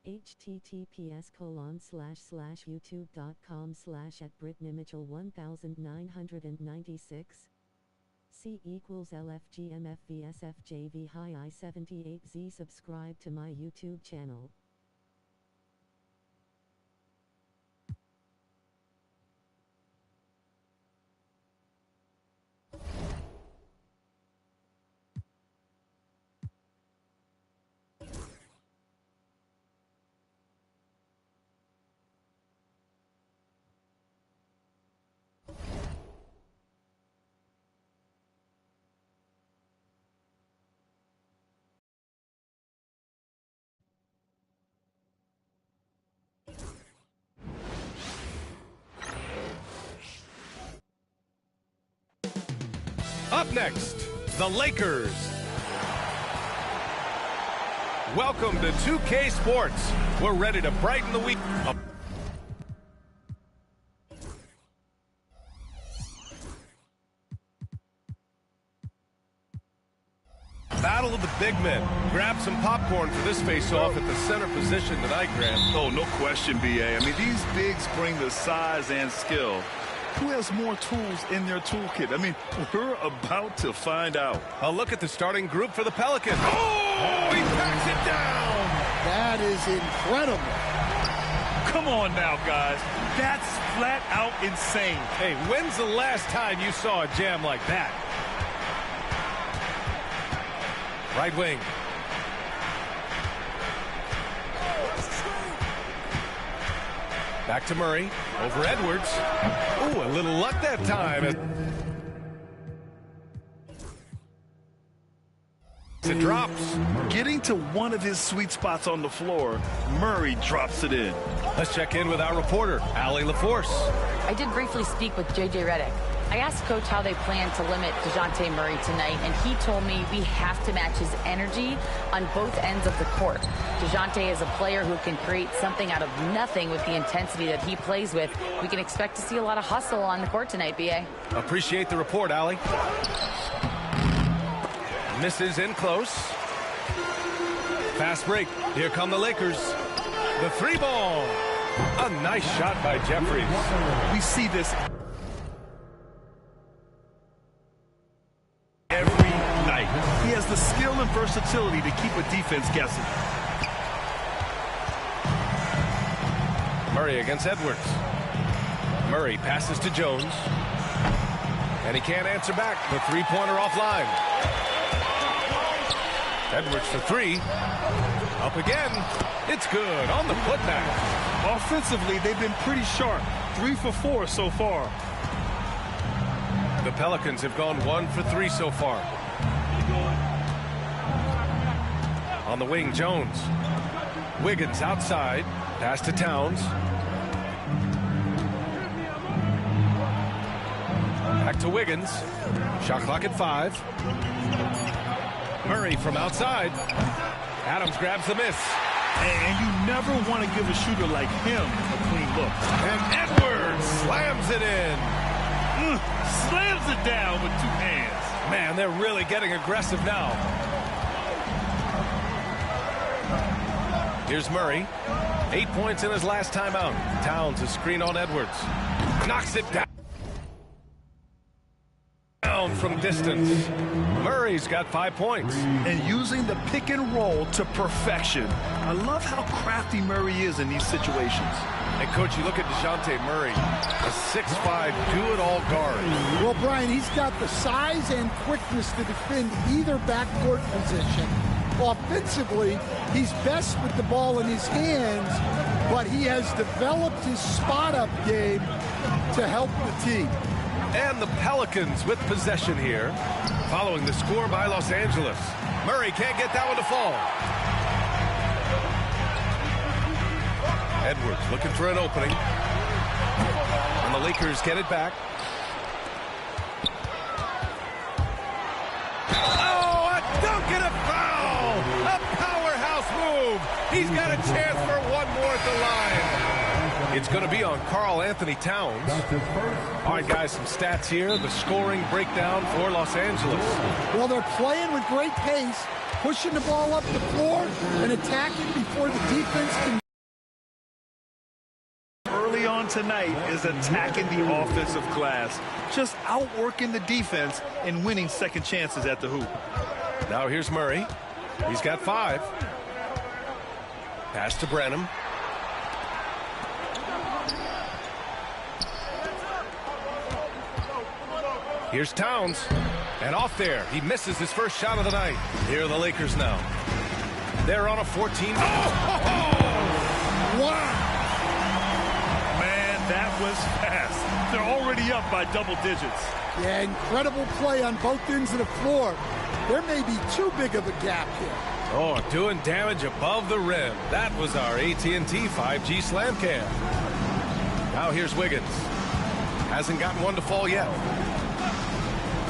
https://youtube.com/@britnimichel1996 C equals LFGMFVSFJV Hi I78Z. Subscribe to my YouTube channel. Up next, the Lakers. Welcome to 2K Sports. We're ready to brighten the week. Battle of the big men. Grab some popcorn for this face-off at the center position tonight, Grant. Oh, no question, B.A. I mean, these bigs bring the size and skill. Who has more tools in their toolkit? I mean, we're about to find out. A look at the starting group for the Pelicans. Oh, he packs it down. That is incredible. Come on now, guys. That's flat out insane. Hey, when's the last time you saw a jam like that? Right wing. Back to Murray. Over Edwards. Ooh, a little luck that time. It drops. Getting to one of his sweet spots on the floor, Murray drops it in. Let's check in with our reporter, Allie LaForce. I did briefly speak with J.J. Redick. I asked Coach how they plan to limit DeJounte Murray tonight, and he told me we have to match his energy on both ends of the court. DeJounte is a player who can create something out of nothing with the intensity that he plays with. We can expect to see a lot of hustle on the court tonight, B.A. Appreciate the report, Allie. Misses in close. Fast break. Here come the Lakers. The three ball. A nice shot by Jeffries. We see this every night. He has the skill and versatility to keep a defense guessing. Murray against Edwards. Murray passes to Jones. And he can't answer back. The three-pointer offline. Edwards for three. Up again. It's good on the putback. Offensively, they've been pretty sharp. 3 for 4 so far. The Pelicans have gone 1 for 3 so far. On the wing, Jones. Wiggins outside. Pass to Towns. Back to Wiggins. Shot clock at 5. Murray from outside. Adams grabs the miss. And you never want to give a shooter like him a clean look. And Edwards slams it in. Slams it down with 2 hands. Man, they're really getting aggressive now. Here's Murray. 8 points in his last time out. Towns a screen on Edwards. Knocks it down from distance. Murray's got 5 points. And using the pick and roll to perfection. I love how crafty Murray is in these situations. And, Coach, you look at DeJounte Murray, a 6'5", do-it-all guard. Well, Brian, he's got the size and quickness to defend either backcourt position. Offensively, he's best with the ball in his hands, but he has developed his spot-up game to help the team. And the Pelicans with possession here, following the score by Los Angeles. Murray can't get that one to fall. Edwards looking for an opening. And the Lakers get it back. Oh, a dunk and a foul! A powerhouse move! He's got a chance for one more at the line. It's going to be on Karl Anthony Towns. All right, guys, some stats here. The scoring breakdown for Los Angeles. Well, they're playing with great pace. pushing the ball up the floor and attacking before the defense can. Early on tonight is attacking the offensive glass, just outworking the defense and winning second chances at the hoop. Now here's Murray. He's got 5. Pass to Brenham. Here's Towns. And off there. He misses his first shot of the night. Here are the Lakers now. They're on a 14. Wow! Man, that was fast. They're already up by double digits. Yeah, incredible play on both ends of the floor. There may be too big of a gap here. Oh, doing damage above the rim. That was our AT&T 5G slam cam. Now here's Wiggins. Hasn't gotten one to fall yet.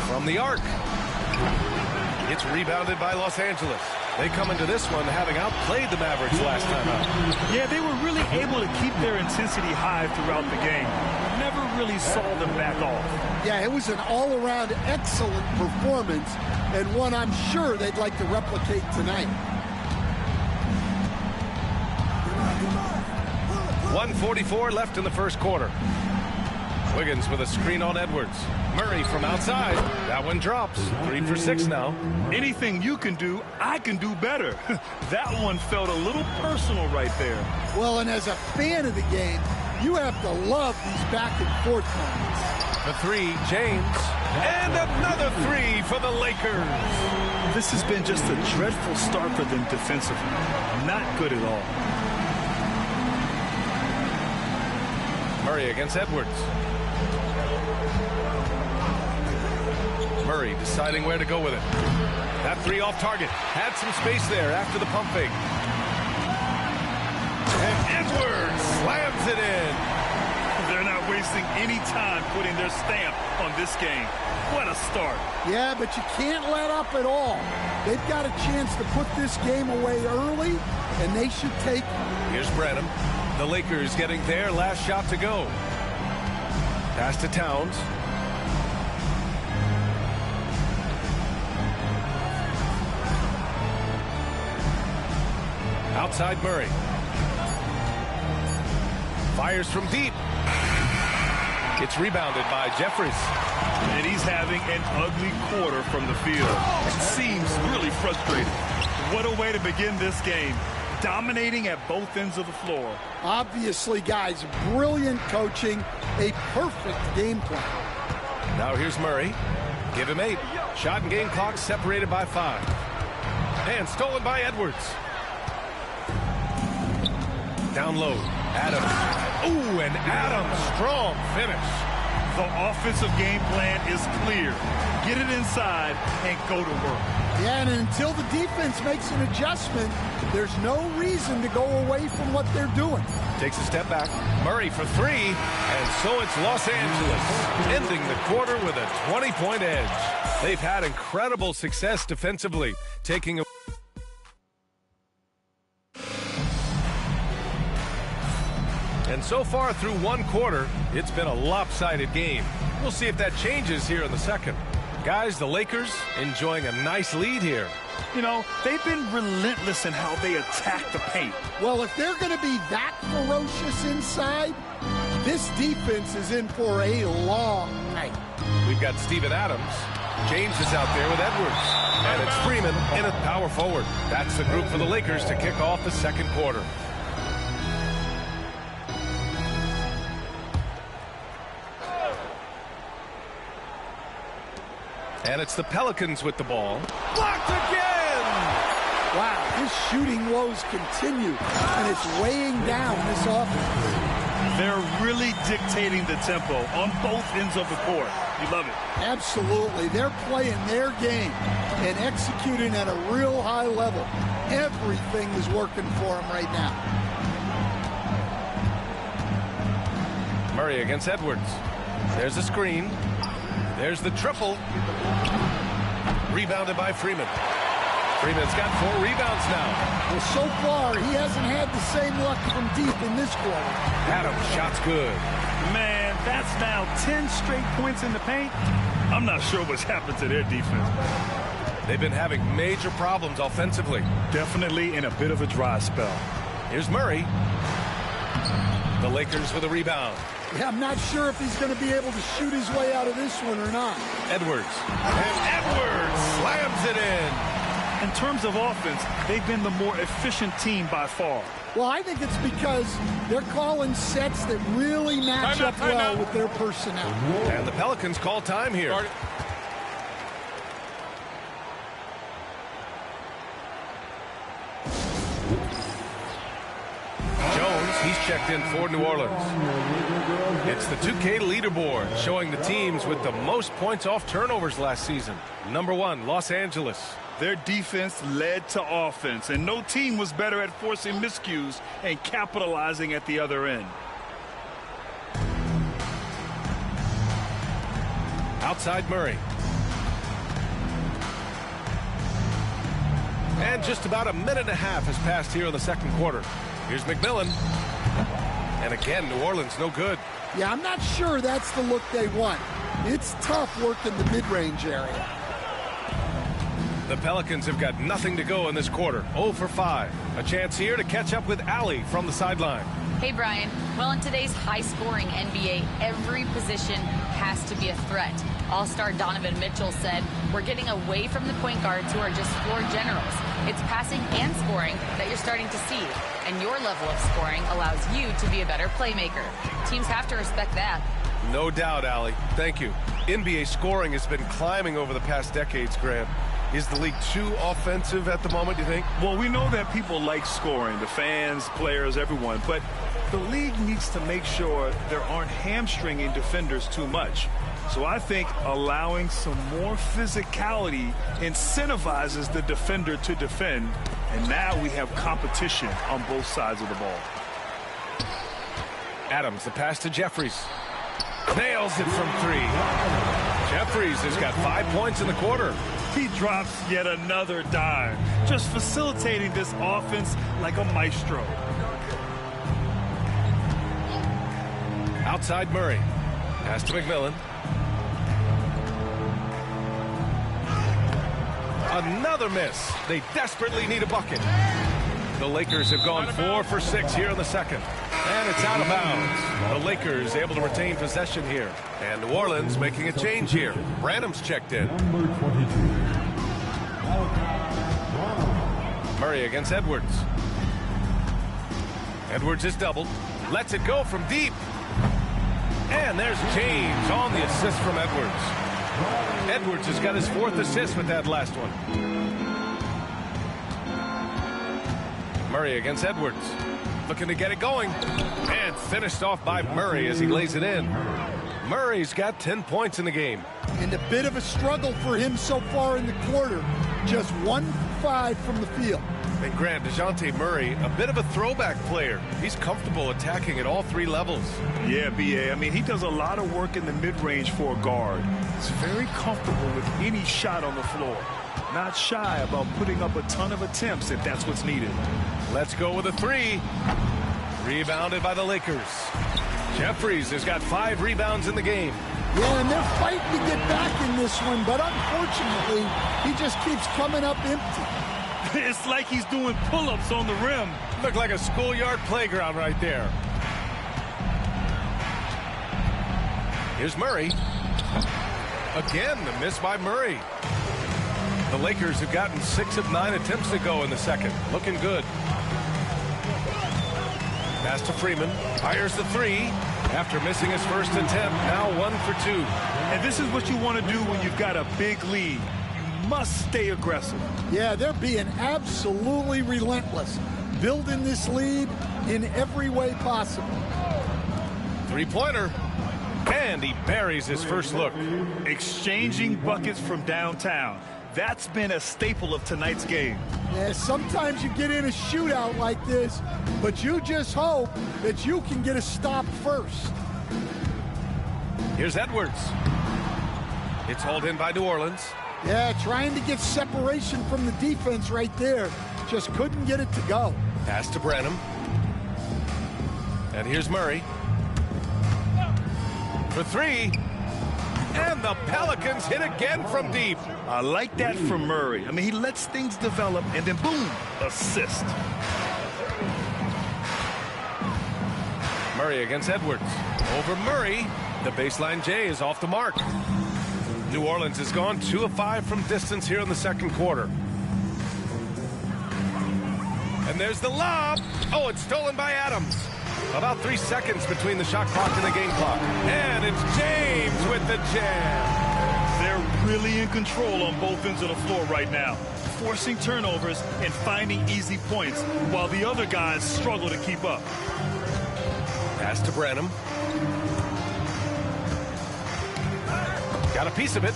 From the arc. It's rebounded by Los Angeles. They come into this one having outplayed the Mavericks last time out. Yeah, they were really able to keep their intensity high throughout the game. Never really saw them back off. Yeah, it was an all-around excellent performance, and one I'm sure they'd like to replicate tonight. 1:44 left in the first quarter. Wiggins with a screen on Edwards. Murray from outside. That one drops. 3 for 6 now. Anything you can do, I can do better. That one felt a little personal right there. Well, and as a fan of the game, you have to love these back-and-forth moments. The 3, James. And another 3 for the Lakers. This has been just a dreadful start for them defensively. Not good at all. Murray against Edwards. Murray deciding where to go with it. That 3 off target. Had some space there after the pump fake. And Edwards slams it in. They're not wasting any time putting their stamp on this game. What a start. Yeah, but you can't let up at all. They've got a chance to put this game away early, and they should take it. Here's Brenham. The Lakers getting their last shot to go. Pass to Towns. Outside Murray. Fires from deep. It's rebounded by Jeffries. And he's having an ugly quarter from the field. Seems really frustrated. What a way to begin this game. Dominating at both ends of the floor. Obviously, guys, brilliant coaching, a perfect game plan. Now here's Murray. Give him 8. Shot and game clock separated by 5. And stolen by Edwards. Down low. Adams. Ooh, and Adams. Strong finish. The offensive game plan is clear. Get it inside and go to work. Yeah, and until the defense makes an adjustment, there's no reason to go away from what they're doing. Takes a step back. Murray for 3. And so it's Los Angeles, ending the quarter with a 20-point edge. They've had incredible success defensively, taking a And so far through one quarter, it's been a lopsided game. We'll see if that changes here in the second. Guys, the Lakers enjoying a nice lead here. You know, they've been relentless in how they attack the paint. Well, if they're going to be that ferocious inside, this defense is in for a long night. We've got Steven Adams. James is out there with Edwards. And it's Freeman in at power forward. That's the group for the Lakers to kick off the second quarter. And it's the Pelicans with the ball. Blocked again! Wow, his shooting woes continue, and it's weighing down this offense. They're really dictating the tempo on both ends of the court. You love it. Absolutely. They're playing their game and executing at a real high level. Everything is working for them right now. Murray against Edwards. There's a screen. There's the triple. Rebounded by Freeman. Freeman's got 4 rebounds now. Well, so far, he hasn't had the same luck from deep in this quarter. Adams, shot's good. Man, that's now 10 straight points in the paint. I'm not sure what's happened to their defense. They've been having major problems offensively. Definitely in a bit of a dry spell. Here's Murray. The Lakers with a rebound. Yeah, I'm not sure if he's going to be able to shoot his way out of this one or not. Edwards. And Edwards slams it in. In terms of offense, they've been the more efficient team by far. Well, I think it's because they're calling sets that really match up well with their personnel. And the Pelicans call time here. Jones, he's checked in for New Orleans. It's the 2K leaderboard showing the teams with the most points off turnovers last season. Number 1, Los Angeles. Their defense led to offense, and no team was better at forcing miscues and capitalizing at the other end. Outside Murray. And just about a minute and a half has passed here in the second quarter. Here's McMillan. And again, New Orleans no good. Yeah, I'm not sure that's the look they want. It's tough working the mid-range area. The Pelicans have got nothing to go in this quarter. 0 for 5. A chance here to catch up with Allie from the sideline. Hey, Brian. Well, in today's high-scoring NBA, every position has to be a threat. All-star Donovan Mitchell said, "We're getting away from the point guards who are just floor generals. It's passing and scoring that you're starting to see, and your level of scoring allows you to be a better playmaker. Teams have to respect that." No doubt, Allie. Thank you. NBA scoring has been climbing over the past decades, Graham. Is the league too offensive at the moment, you think? Well, we know that people like scoring, the fans, players, everyone, but the league needs to make sure there aren't hamstringing defenders too much. So I think allowing some more physicality incentivizes the defender to defend, and now we have competition on both sides of the ball. Adams, the pass to Jeffries. Nails it from 3. Jeffries has got 5 points in the quarter. He drops yet another dime, just facilitating this offense like a maestro. Outside Murray. Pass to McMillan. Another miss. They desperately need a bucket. The Lakers have gone 4 for 6 here in the second. And it's out of bounds. The Lakers able to retain possession here. And New Orleans making a change here. Branham's checked in. Murray against Edwards. Edwards is doubled. Lets it go from deep. And there's James on the assist from Edwards. Edwards has got his 4th assist with that last one. Murray against Edwards. Looking to get it going. And finished off by Murray as he lays it in. Murray's got 10 points in the game. And a bit of a struggle for him so far in the quarter. Just 1 for 5 from the field. And Grant, DeJounte Murray, a bit of a throwback player. He's comfortable attacking at all 3 levels. Yeah, B.A. I mean, he does a lot of work in the mid-range for a guard. He's very comfortable with any shot on the floor. Not shy about putting up a ton of attempts if that's what's needed. Let's go with a 3. Rebounded by the Lakers. Jeffries has got 5 rebounds in the game. Yeah, and they're fighting to get back in this one, but unfortunately, he just keeps coming up empty. It's like he's doing pull-ups on the rim. Looked like a schoolyard playground right there. Here's Murray. Again, the miss by Murray. The Lakers have gotten 6 of 9 attempts to go in the second. Looking good. Pass to Freeman. Fires the 3 after missing his first attempt. Now 1 for 2. And this is what you want to do when you've got a big lead. You must stay aggressive. Yeah, they're being absolutely relentless. Building this lead in every way possible. 3-pointer. And he buries his first look. Exchanging buckets from downtown. That's been a staple of tonight's game. Yeah, sometimes you get in a shootout like this, but you just hope that you can get a stop first. Here's Edwards. It's hauled in by New Orleans. Yeah, trying to get separation from the defense right there. Just couldn't get it to go. Pass to Branham. And here's Murray. For 3. And the Pelicans hit again from deep. I like that from Murray. I mean, he lets things develop, and then boom, assist. Murray against Edwards. Over Murray. The baseline J is off the mark. New Orleans has gone 2 of 5 from distance here in the second quarter. And there's the lob. Oh, it's stolen by Adams. About 3 seconds between the shot clock and the game clock. And it's James with the jam. They're really in control on both ends of the floor right now, forcing turnovers and finding easy points while the other guys struggle to keep up. Pass to Branham. Got a piece of it.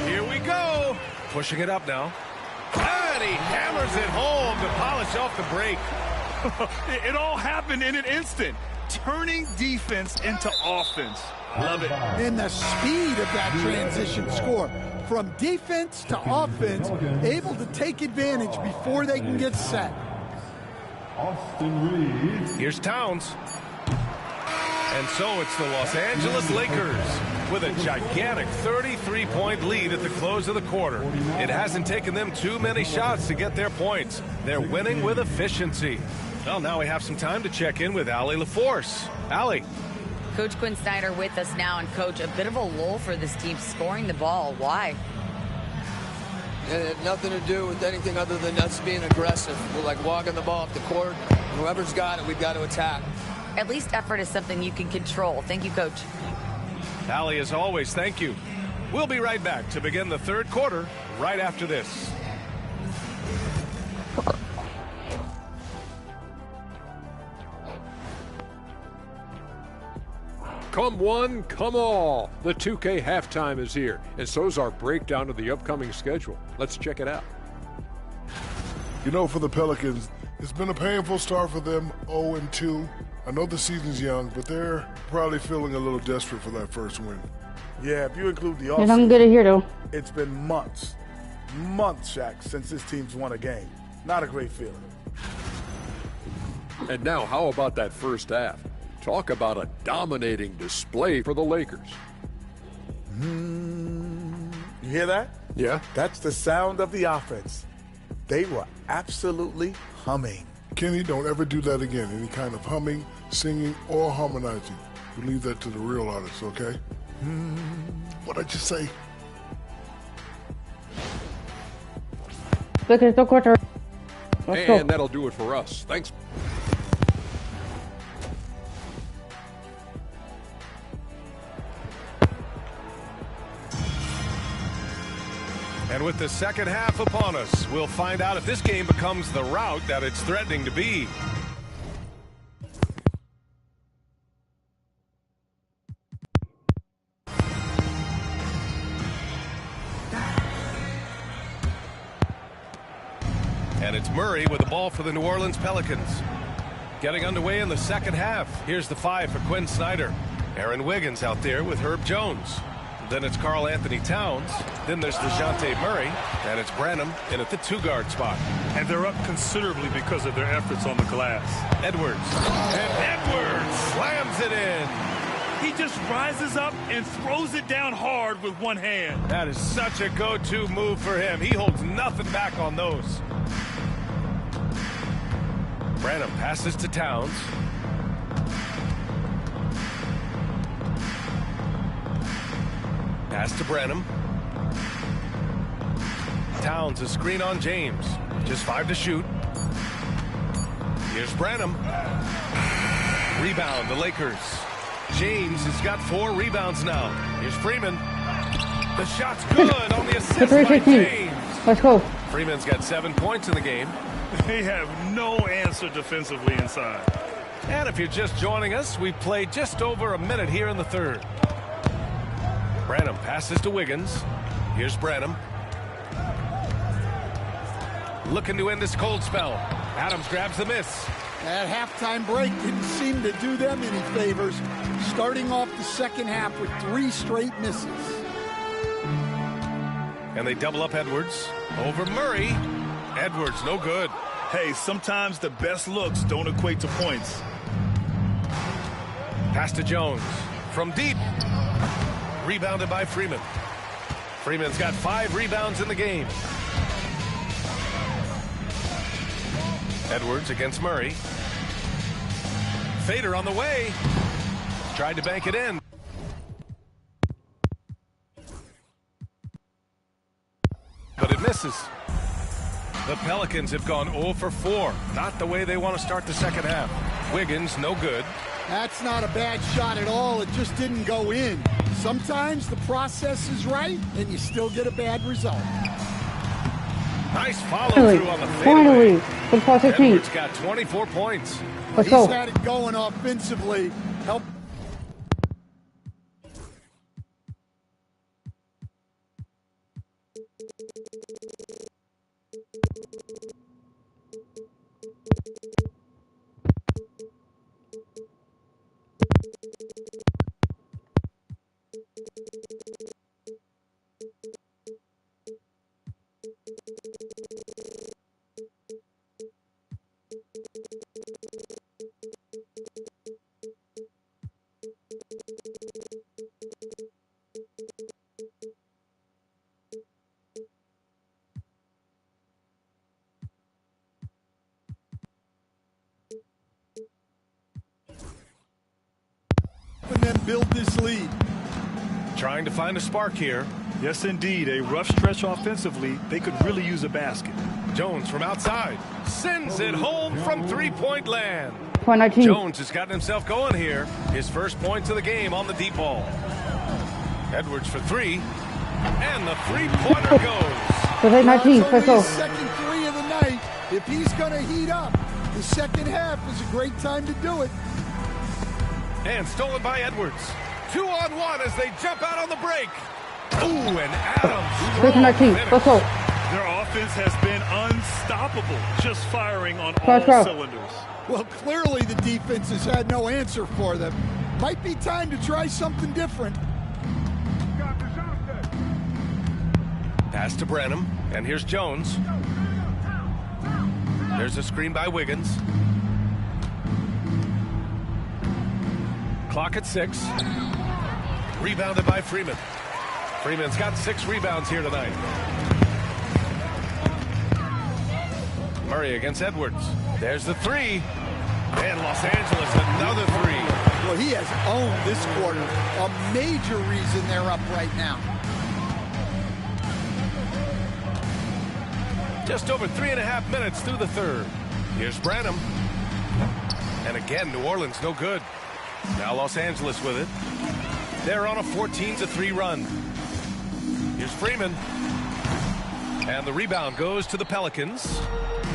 Here we go. Pushing it up now. And he hammers it home to polish off the break. It all happened in an instant. Turning defense into offense. Love it. And the speed of that transition score. From defense to offense, able to take advantage before they can get set. Here's Towns. And so it's the Los Angeles Lakers with a gigantic 33-point lead at the close of the quarter. It hasn't taken them too many shots to get their points. They're winning with efficiency. Well, now we have some time to check in with Allie LaForce. Allie. Coach Quinn Snyder with us now. And, Coach, a bit of a lull for this team scoring the ball. Why? It had nothing to do with anything other than us being aggressive. We're like walking the ball up the court. Whoever's got it, we've got to attack. At least effort is something you can control. Thank you, Coach. Allie, as always, thank you. We'll be right back to begin the third quarter right after this. Come one, come all. The 2K halftime is here, and so's our breakdown of the upcoming schedule. Let's check it out. You know, for the Pelicans, it's been a painful start for them, 0-2. I know the season's young, but they're probably feeling a little desperate for that first win. Yeah, if you include the There's nothing good to hear, though. It's been months, Shaq, since this team's won a game. Not a great feeling. And now, how about that first half? Talk about a dominating display for the Lakers. You hear that? Yeah. That's the sound of the offense. They were absolutely humming. Kenny, don't ever do that again. Any kind of humming, singing, or harmonizing. We leave that to the real artists, okay? What'd I just say? Lakers, no quarter. Let's go. And that'll do it for us. Thanks. And with the second half upon us, we'll find out if this game becomes the rout that it's threatening to be. And it's Murray with the ball for the New Orleans Pelicans. Getting underway in the second half. Here's the 5 for Quinn Snyder. Aaron Wiggins out there with Herb Jones. Then it's Karl Anthony Towns. Then there's DeJounte Murray. And it's Branham in at the 2-guard spot. And they're up considerably because of their efforts on the glass. Edwards. And Edwards slams it in. He just rises up and throws it down hard with one hand. That is such a go-to move for him. He holds nothing back on those. Branham passes to Towns. Pass to Branham. Towns, a screen on James. Just 5 to shoot. Here's Branham. Rebound, the Lakers. James has got 4 rebounds now. Here's Freeman. The shot's good on the assist by James. Let's go. Freeman's got 7 points in the game. They have no answer defensively inside. And if you're just joining us, we've played just over a minute here in the third. Branham passes to Wiggins. Here's Branham. Looking to end this cold spell. Adams grabs the miss. That halftime break didn't seem to do them any favors. Starting off the second half with 3 straight misses. And they double up Edwards. Over Murray. Edwards, no good. Hey, sometimes the best looks don't equate to points. Pass to Jones. from deep. Rebounded by Freeman. Freeman's got 5 rebounds in the game. Edwards against Murray. Fader on the way. Tried to bank it in. But it misses. The Pelicans have gone 0 for 4. Not the way they want to start the second half. Wiggins, no good. That's not a bad shot at all. It just didn't go in. Sometimes the process is right, and you still get a bad result. Nice follow-through on the Finally, fadeaway. Edwards got 24 points. Let's He's go. had it going offensively. Help. And then build this lead. Trying to find a spark here. Yes, indeed. A rough stretch offensively. They could really use a basket. Jones from outside. Sends it home from three-point land. Point 19. Jones has gotten himself going here. His first points of the game on the deep ball. Edwards for 3. And the three-pointer goes. So 19. That's Let's only go. his second 3 of the night. If he's going to heat up, the second half is a great time to do it. And stolen by Edwards. 2-on-1 as they jump out on the break. Ooh, and Adams. Point 19. Let's go. Their offense has been unstoppable, just firing on all Let's go. cylinders. Well, clearly the defense has had no answer for them. Might be time to try something different. Pass to Branham, and here's Jones. There's a screen by Wiggins. Clock at 6. Rebounded by Freeman. Freeman's got 6 rebounds here tonight. Murray against Edwards. There's the 3. And Los Angeles, another 3. Well, he has owned this quarter. A major reason they're up right now. Just over 3.5 minutes through the third. Here's Branham. And again, New Orleans no good. Now Los Angeles with it. They're on a 14-3 run. Here's Freeman. And the rebound goes to the Pelicans.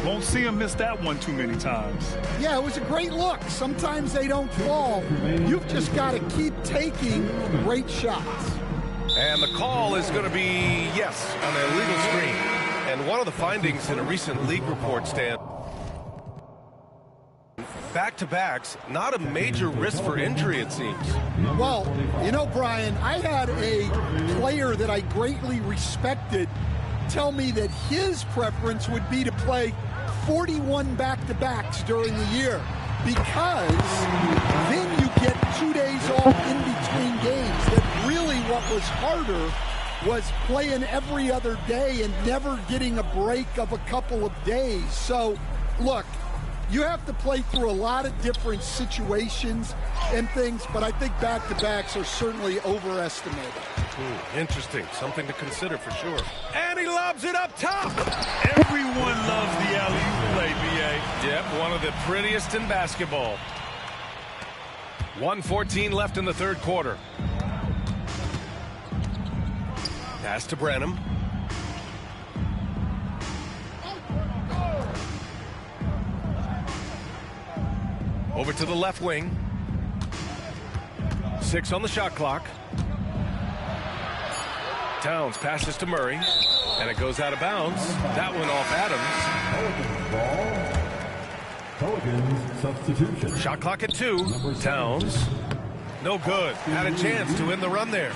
Won't see him miss that one too many times. Yeah, it was a great look. Sometimes they don't fall. You've just got to keep taking great shots. And the call is going to be, yes, an illegal screen. And one of the findings in a recent league report, Stan, back-to-backs, not a major risk for injury, it seems. Well, you know, Brian, I had a player that I greatly respected tell me that his preference would be to play 41 back-to-backs during the year because then you get 2 days off in between games. That really what was harder was playing every other day and never getting a break of a couple of days. So, look, you have to play through a lot of different situations and things, but I think back-to-backs are certainly overestimated. Interesting. Something to consider for sure. And he lobs it up top. Everyone loves the alley-oop play, B.A. Yep, one of the prettiest in basketball. 1:14 left in the third quarter. Pass to Branham. Over to the left wing. 6 on the shot clock. Towns passes to Murray, and it goes out of bounds. That one off Adams. Pelicans substitution. Shot clock at 2. Towns. No good. Had a chance to win the run there.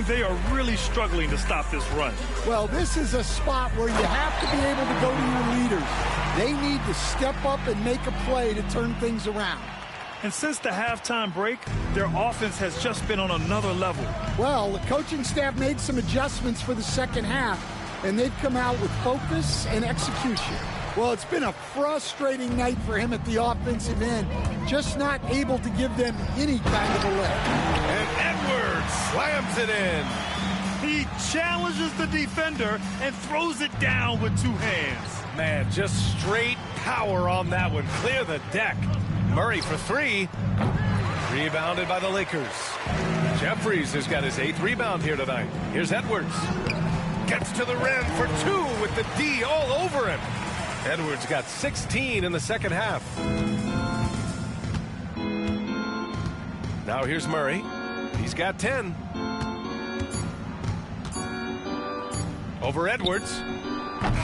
They are really struggling to stop this run. Well, this is a spot where you have to be able to go to your leaders. They need to step up and make a play to turn things around. And since the halftime break, their offense has just been on another level. Well, the coaching staff made some adjustments for the second half, and they've come out with focus and execution. Well, it's been a frustrating night for him at the offensive end, just not able to give them any kind of a lift. And Edwards slams it in. He challenges the defender and throws it down with two hands. Man, just straight power on that one. Clear the deck. Murray for three. Rebounded by the Lakers. Jeffries has got his 8th rebound here tonight. Here's Edwards. Gets to the rim for two with the D all over him. Edwards got 16 in the second half. Now here's Murray. He's got 10. Over Edwards.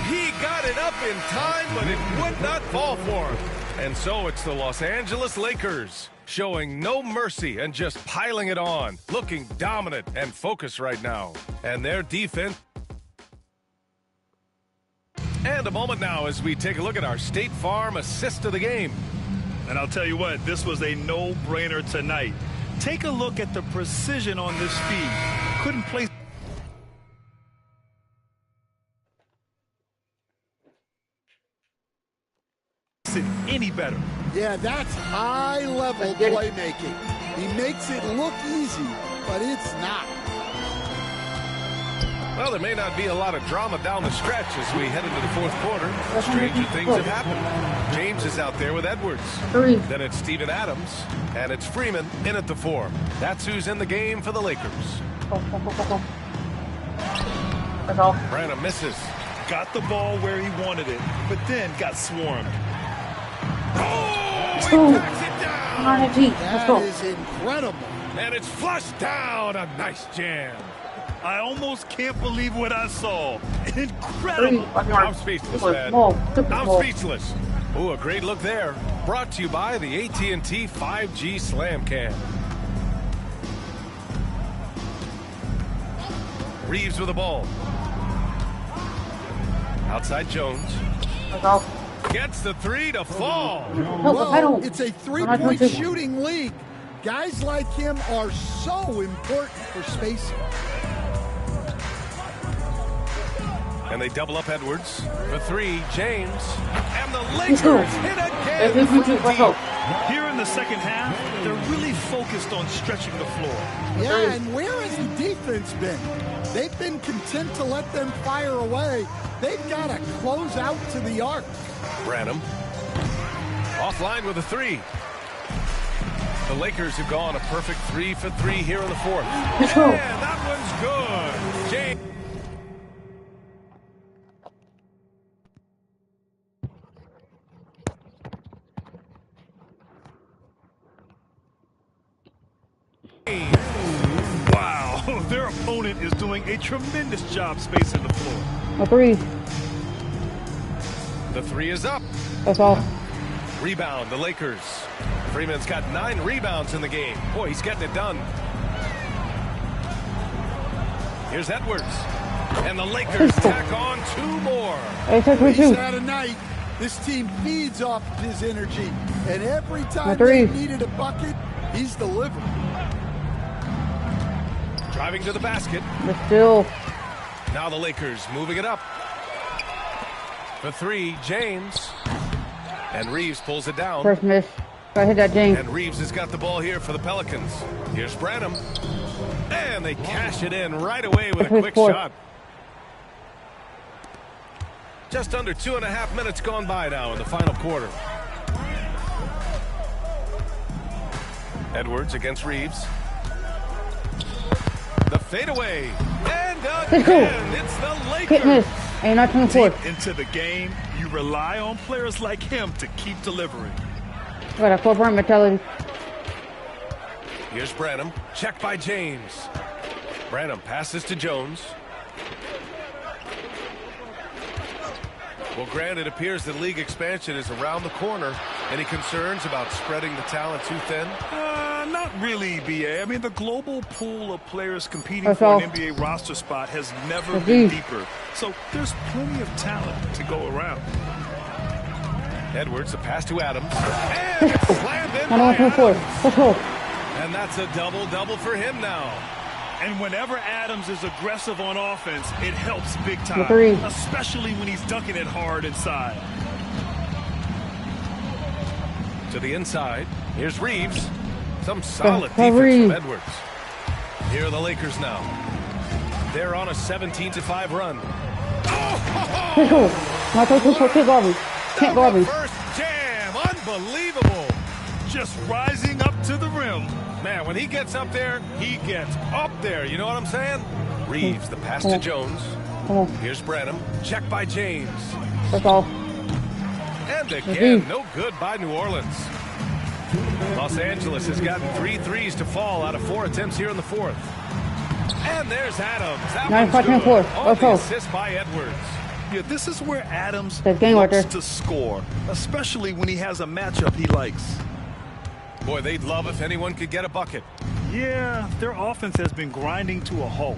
He got it up in time, but it would not fall for him. And so it's the Los Angeles Lakers showing no mercy and just piling it on, looking dominant and focused right now. And their defense. And a moment now as we take a look at our State Farm assist of the game. And I'll tell you what, this was a no-brainer tonight. Take a look at the precision on this feed. Couldn't place it any better. Yeah, that's high-level playmaking. He makes it look easy, but it's not. Well, there may not be a lot of drama down the stretch as we head into the fourth quarter. Stranger things have happened. James is out there with Edwards. Then it's Steven Adams, and it's Freeman in at the 4. That's who's in the game for the Lakers. Branham misses. Got the ball where he wanted it, but then got swarmed. Oh, he backs it down. That is incredible. And it's flushed down. A nice jam. I almost can't believe what I saw. Incredible. I'm speechless, man. I'm speechless. Ooh, a great look there. Brought to you by the AT&T 5G Slam Cam. Reeves with the ball. Outside Jones. Gets the 3 to fall. Well, it's a three-point shooting league. Guys like him are so important for spacing. And they double up Edwards for 3. James. And the Lakers hit again. Here in the second half, they're really focused on stretching the floor. Yeah, and where has the defense been? They've been content to let them fire away. They've got to close out to the arc. Branham. Offline with a 3. The Lakers have gone a perfect 3 for 3 here in the fourth. And that one's good. James. Wow, their opponent is doing a tremendous job spacing the floor. A 3. The 3 is up. That's all. Rebound, the Lakers. Freeman's got 9 rebounds in the game. Boy, he's getting it done. Here's Edwards. And the Lakers tack on 2 more. He's had a night. This team feeds off his energy. And every time they needed a bucket, he's delivered. Driving to the basket. But still. Now the Lakers moving it up. For 3, James. And Reeves pulls it down. First miss. Gotta hit that James. And Reeves has got the ball here for the Pelicans. Here's Branham. And they cash it in right away with a quick shot. Just under 2.5 minutes gone by now in the final quarter. Edwards against Reeves. The fadeaway. And again, it's the Lakers. And not 24. Deep into the game, you rely on players like him to keep delivering. Got a 4-point mentality. Here's Branham. Checked by James. Branham passes to Jones. Well, Grant, it appears that league expansion is around the corner. Any concerns about spreading the talent too thin? Not really, BA. I mean, the global pool of players competing for an NBA roster spot has never been deeper. So there's plenty of talent to go around. Edwards, the pass to Adams. And it's slammed in by 101-24. Adams. Let's go. And that's a double-double for him now. And whenever Adams is aggressive on offense, it helps big time, Three. especially when he's dunking it hard inside. To the inside. Here's Reeves. Some solid Reeves. defense from Edwards. Here are the Lakers now. They're on a 17-5 run. Let's go. My coach can't guard me. Can't guard me. First jam. Unbelievable. Just rising up to the rim. Man, when he gets up there, he gets up there. You know what I'm saying? Reeves, the pass to Jones. Come on. Here's Branham. Check by James. That's all. And again, no good by New Orleans. Los Angeles has gotten 3 threes to fall out of 4 attempts here in the fourth. And there's Adams. That one's good. On the assist by Edwards. Yeah, this is where Adams That game right looks there. to score, especially when he has a matchup he likes. Boy, they'd love if anyone could get a bucket. Yeah, their offense has been grinding to a halt.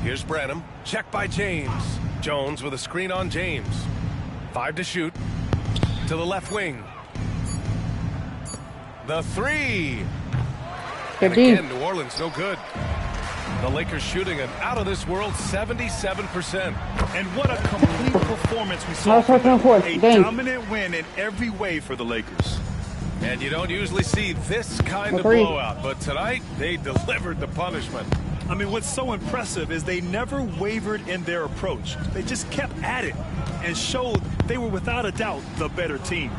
Here's Branham. Check by James. Jones with a screen on James. 5 to shoot. To the left wing. The three. And again, New Orleans no good. The Lakers shooting an out-of-this-world 77%. And what a complete performance we saw from them. A dominant win in every way for the Lakers. And you don't usually see this kind of blowout, but tonight they delivered the punishment. I mean, what's so impressive is they never wavered in their approach. They just kept at it and showed they were without a doubt the better team.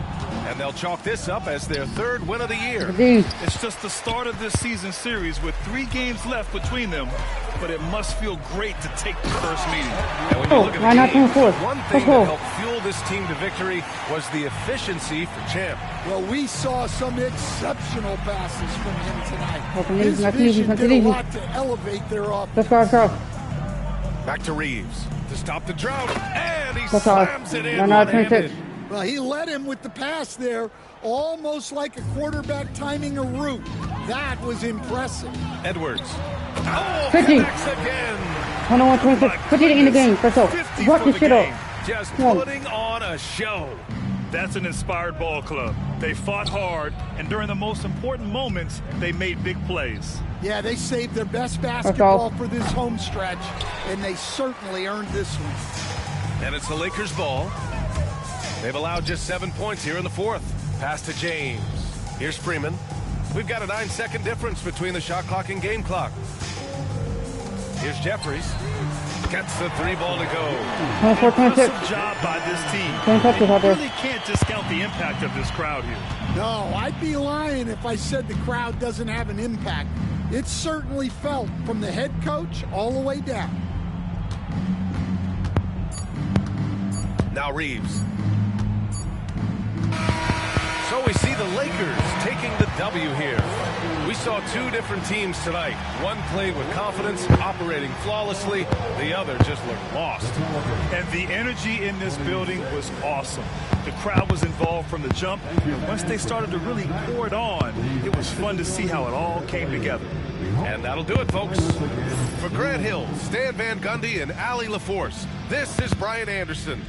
And they'll chalk this up as their 3rd win of the year. It's just the start of this season series with 3 games left between them, but it must feel great to take the first meeting. And when you look at the game, one thing that helped fuel this team to victory was the efficiency for Champ. Well, we saw some exceptional passes from him tonight. His Not vision easy. did a lot to elevate their offense. Let's go. Back to Reeves to stop the drought, and he That's all. slams it in No, one-handed. Well, he led him with the pass there, almost like a quarterback timing a route. That was impressive. Edwards. Oh, 50. connects again. 101-26. 50 to end the game. Let's go. Walk this shit up. Just putting on a show. That's an inspired ball club. They fought hard, and during the most important moments, they made big plays. Yeah, they saved their best basketball for this home stretch, and they certainly earned this one. And it's the Lakers' ball. They've allowed just 7 points here in the fourth. Pass to James. Here's Freeman. We've got a 9-second difference between the shot clock and game clock. Here's Jeffries. Gets the 3 ball to go. Impressive job by this team. You out there. really can't discount the impact of this crowd here. No, I'd be lying if I said the crowd doesn't have an impact. It's certainly felt from the head coach all the way down. Now Reeves. So we see the Lakers taking the W here. We saw 2 different teams tonight. One played with confidence, operating flawlessly. The other just looked lost. And the energy in this building was awesome. The crowd was involved from the jump. And once they started to really pour it on, it was fun to see how it all came together. And that'll do it, folks. For Grant Hill, Stan Van Gundy, and Allie LaForce, this is Brian Anderson.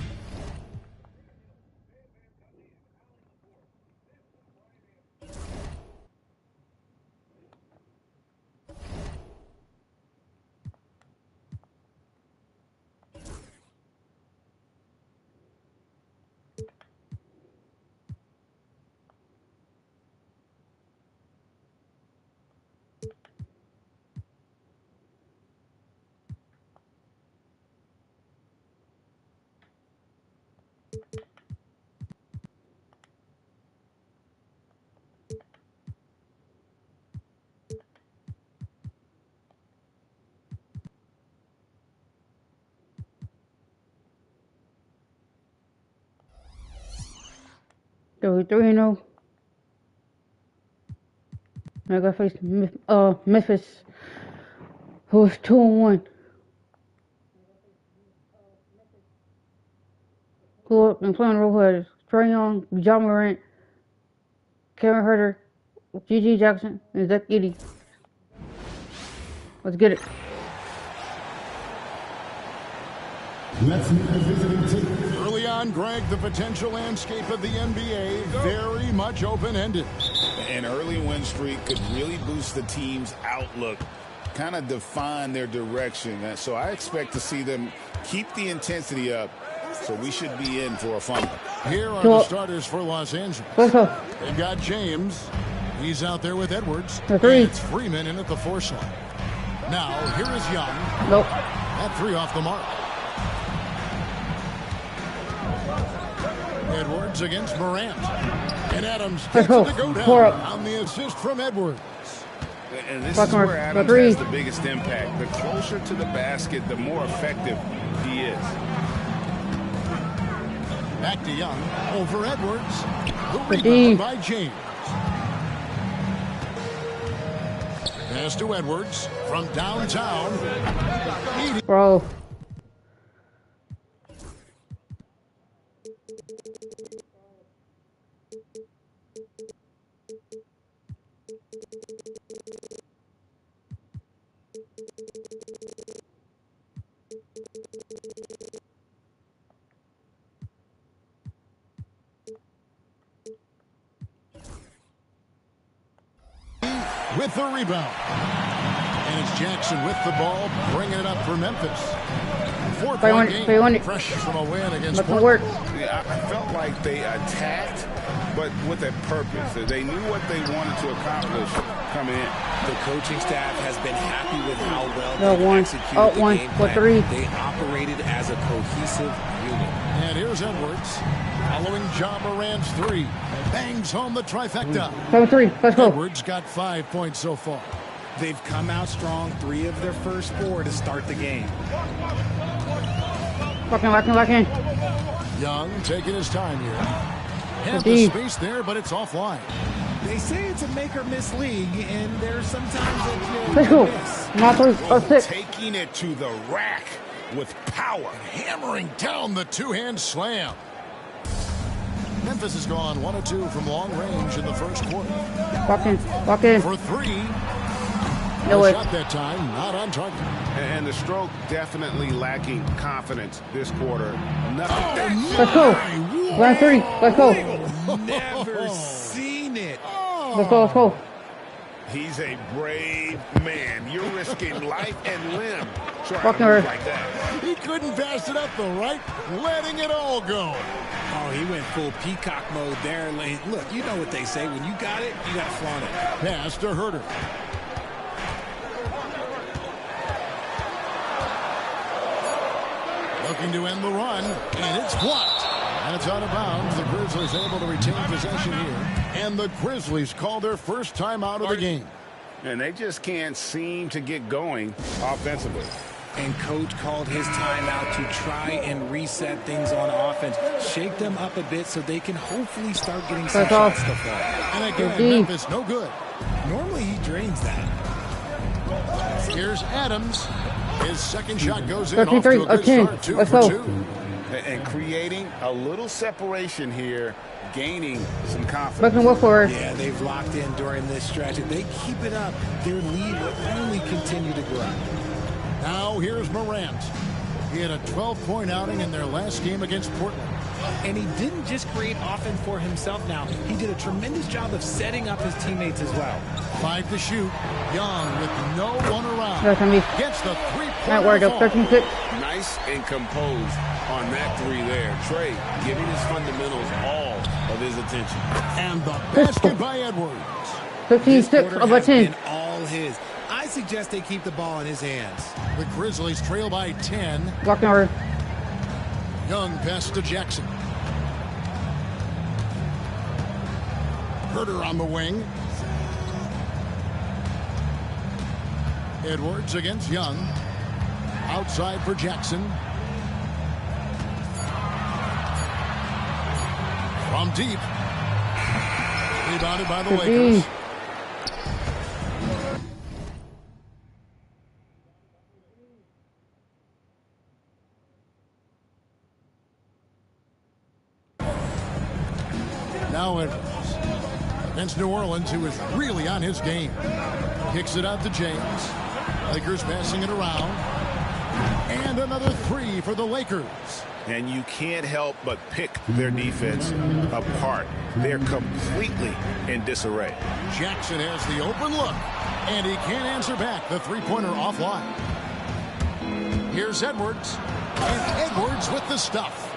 So 3-0. I gotta face Memphis, who is 2-1. Who have been playing real good? Trae Young, John Morant, Kevin Herter, G.G. Jackson, and Zach Edey. Let's get it. Let's meet the visiting team. Early on, Greg, the potential landscape of the NBA very much open-ended. An early win streak could really boost the team's outlook, kind of define their direction. So I expect to see them keep the intensity up, so we should be in for a fun one. Here are the starters for Los Angeles. They've got James. He's out there with Edwards. It's Freeman in at the 4 slot. Now, here is Young. Nope. That 3 off the mark. Edwards against Morant. And Adams gets it to go down on the assist from Edwards. And this is where Adams has the biggest impact. The closer to the basket, the more effective he is. Back to Young. Over Edwards. The rebound by James. Pass to Edwards from downtown. Bro. With the rebound. And it's Jackson with the ball, bringing it up for Memphis. 4-point game, fresh from a win against Portland. Yeah, I felt like they attacked, but with a purpose. They knew what they wanted to accomplish coming in. The coaching staff has been happy with how well they executed the game plan. They operated as a cohesive unit. And here's Edwards, following John Morant's 3. Bangs home the trifecta. 7-3, let's go. Edwards got 5 points so far. They've come out strong, 3 of their first 4 to start the game. Lock in. Young taking his time here. Has the space there, but it's offline. They say it's a make or miss league, and there's sometimes that let's go. Miss. Not taking it to the rack with power. Hammering down the 2-hand slam. Memphis has gone 1 of 2 from long range in the first quarter. Walk in. For 3. No way. Shot that time, not on target. And the stroke definitely lacking confidence this quarter. Let's go. 1-3. Let's go. Never seen it. Let's go. He's a brave man. You're risking life and limb. Walking over. Like that. He couldn't pass it up the right, letting it all go. Oh, he went full peacock mode there. Look, you know what they say. When you got it, you got to flaunt it. Pass to Herter. Looking to end the run, and it's blocked. And it's out of bounds. The Grizzlies able to retain possession here. And the Grizzlies call their first time out of the game. And they just can't seem to get going offensively. And coach called his timeout to try and reset things on offense. Shake them up a bit so they can hopefully start getting some shots to fall. And again, Memphis no good. Normally he drains that. Here's Adams. His second shot goes in off to a good start. 2 for 2. And creating a little separation here, gaining some confidence. Yeah, they've locked in during this stretch. If they keep it up, their lead will only continue to grow. Now here's Morant. He had a 12-point outing in their last game against Portland. And he didn't just create offense for himself now. He did a tremendous job of setting up his teammates as well. 5 to shoot. Young with no one around. Gets the 3-point. That worked out. 13-6. Nice and composed on that 3 there. Trey giving his fundamentals all of his attention. And the basket by Edwards. 15-6 over 10. All his. I suggest they keep the ball in his hands. The Grizzlies trail by 10. Walking over. Young pass to Jackson. Herter on the wing. Edwards against Young. Outside for Jackson. From deep. Rebounded by the Lakers. Now Edwards against New Orleans, who is really on his game. Kicks it out to James. Lakers passing it around. And another three for the Lakers. And you can't help but pick their defense apart. They're completely in disarray. Jackson has the open look, and he can't answer back. The three-pointer offline. Here's Edwards, and Edwards with the stuff.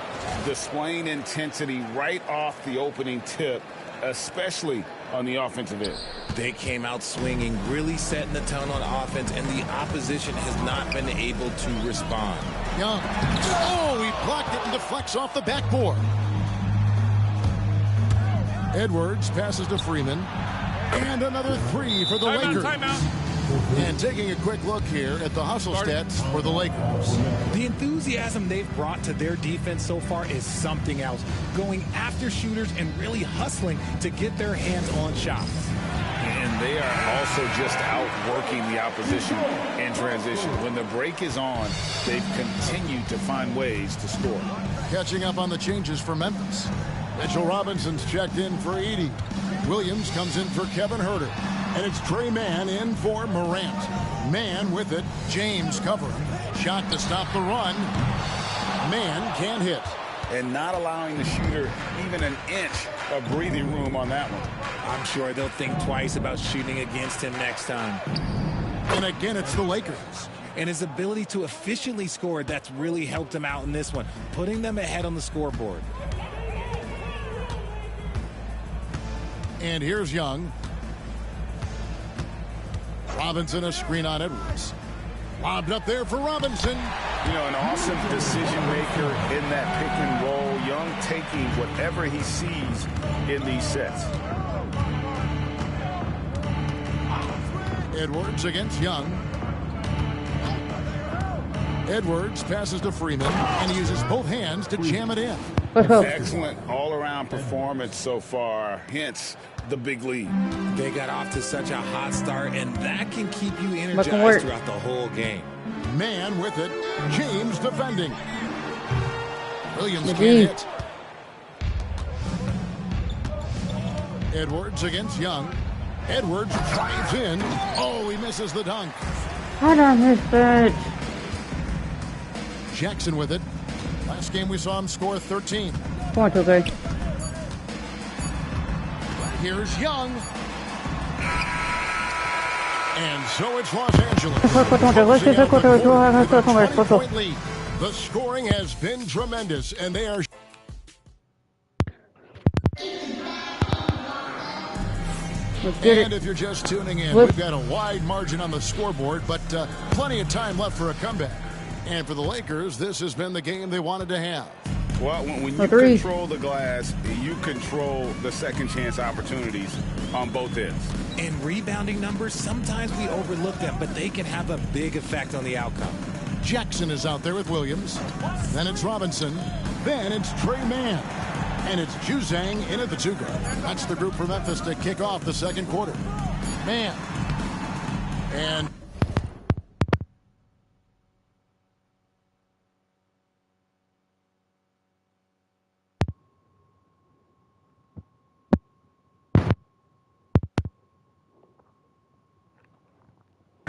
Displaying intensity right off the opening tip, especially on the offensive end. They came out swinging, really setting the tone on offense, and the opposition has not been able to respond. Young. Oh, he blocked it and deflects off the backboard. Edwards passes to Freeman. And another three for the Lakers. And taking a quick look here at the hustle stats for the Lakers. The enthusiasm they've brought to their defense so far is something else. Going after shooters and really hustling to get their hands on shots. And they are also just outworking the opposition in transition. When the break is on, they've continued to find ways to score. Catching up on the changes for Memphis. Mitchell Robinson's checked in for 80. Williams comes in for Kevin Huerter. And it's Trey Mann in for Morant. Mann with it. James covering. Shot to stop the run. Mann can't hit. And not allowing the shooter even an inch of breathing room on that one. I'm sure they'll think twice about shooting against him next time. And again, it's the Lakers. And his ability to efficiently score, that's really helped him out in this one, putting them ahead on the scoreboard. And here's Young. Robinson, a screen on Edwards. Lobbed up there for Robinson. You know, an awesome decision maker in that pick and roll. Young taking whatever he sees in these sets. Edwards against Young. Edwards passes to Freeman, and he uses both hands to jam it in. Excellent all-around performance so far, hence the big lead. They got off to such a hot start, and that can keep you energized throughout the whole game. Mann with it. James defending. Williams can't hit. Edwards against Young. Edwards drives in. Oh, he misses the dunk. I don't miss that. Jackson with it. Last game we saw him score 13. Point, okay. Here's Young. And so it's Los Angeles. The scoring has been tremendous, and they are... And if you're just tuning in, we've got a wide margin on the scoreboard, but plenty of time left for a comeback. And for the Lakers, this has been the game they wanted to have. Well, when you control the glass, you control the second chance opportunities on both ends. And rebounding numbers, sometimes we overlook them, but they can have a big effect on the outcome. Jackson is out there with Williams. Then it's Robinson. Then it's Trey Mann. And it's Juzang in at the two-guard. That's the group for Memphis to kick off the second quarter. Mann. And...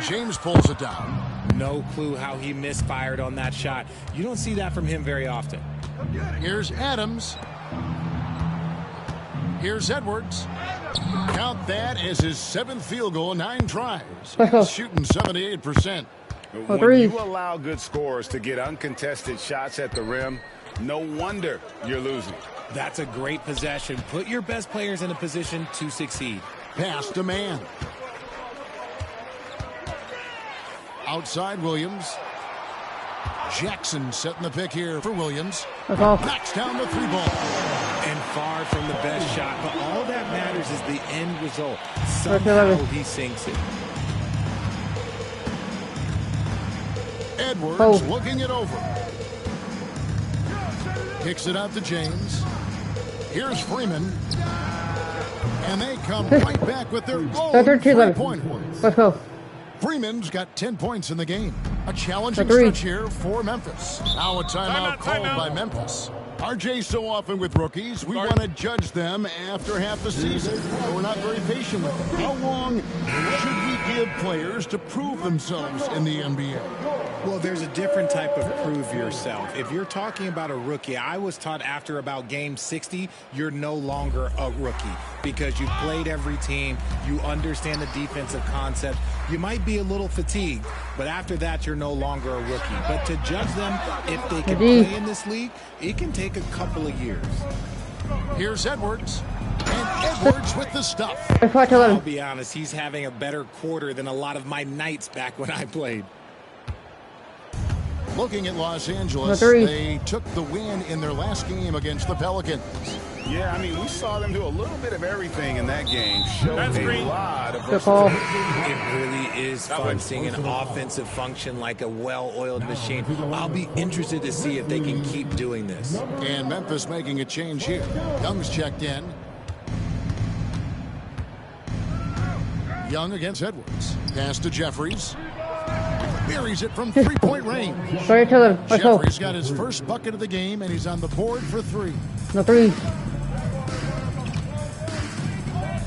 James pulls it down. No clue how he misfired on that shot. You don't see that from him very often. Here's Adams. Here's Edwards. Count that as his 7th field goal, 9 tries. He's shooting 78%. When you allow good scorers to get uncontested shots at the rim, no wonder you're losing. That's a great possession. Put your best players in a position to succeed. Pass to Mann. Outside Williams. Jackson setting the pick here for Williams. Backs down the 3-ball. And far from the best shot, but all that matters is the end result. Somehow he sinks it. Edwards looking it over. Kicks it out to James. Here's Freeman. And they come right back with their own 3-pointer. Let's go. Freeman's got 10 points in the game. A challenging stretch here for Memphis. Now a timeout called by Memphis. RJ, so often with rookies, we want to judge them after half the season. But we're not very patient with them. How long should we give players to prove themselves in the NBA? Well, there's a different type of prove yourself. If you're talking about a rookie, I was taught after about game 60, you're no longer a rookie because you've played every team, you understand the defensive concept. You might be a little fatigued, but after that, you're no longer a rookie. But to judge them, if they can play in this league, it can take a couple of years. Here's Edwards. And Edwards with the stuff. I'll be honest, he's having a better quarter than a lot of my nights back when I played. Looking at Los Angeles, they took the win in their last game against the Pelicans. Yeah, I mean, we saw them do a little bit of everything in that game. Showed a lot of versatility. It really is fun seeing an offensive function like a well-oiled machine. I'll be interested to see if they can keep doing this. And Memphis making a change here. Young's checked in. Young against Edwards. Pass to Jeffries. Buries it from three-point range. Jeffries got his first bucket of the game, and he's on the board for three. No three.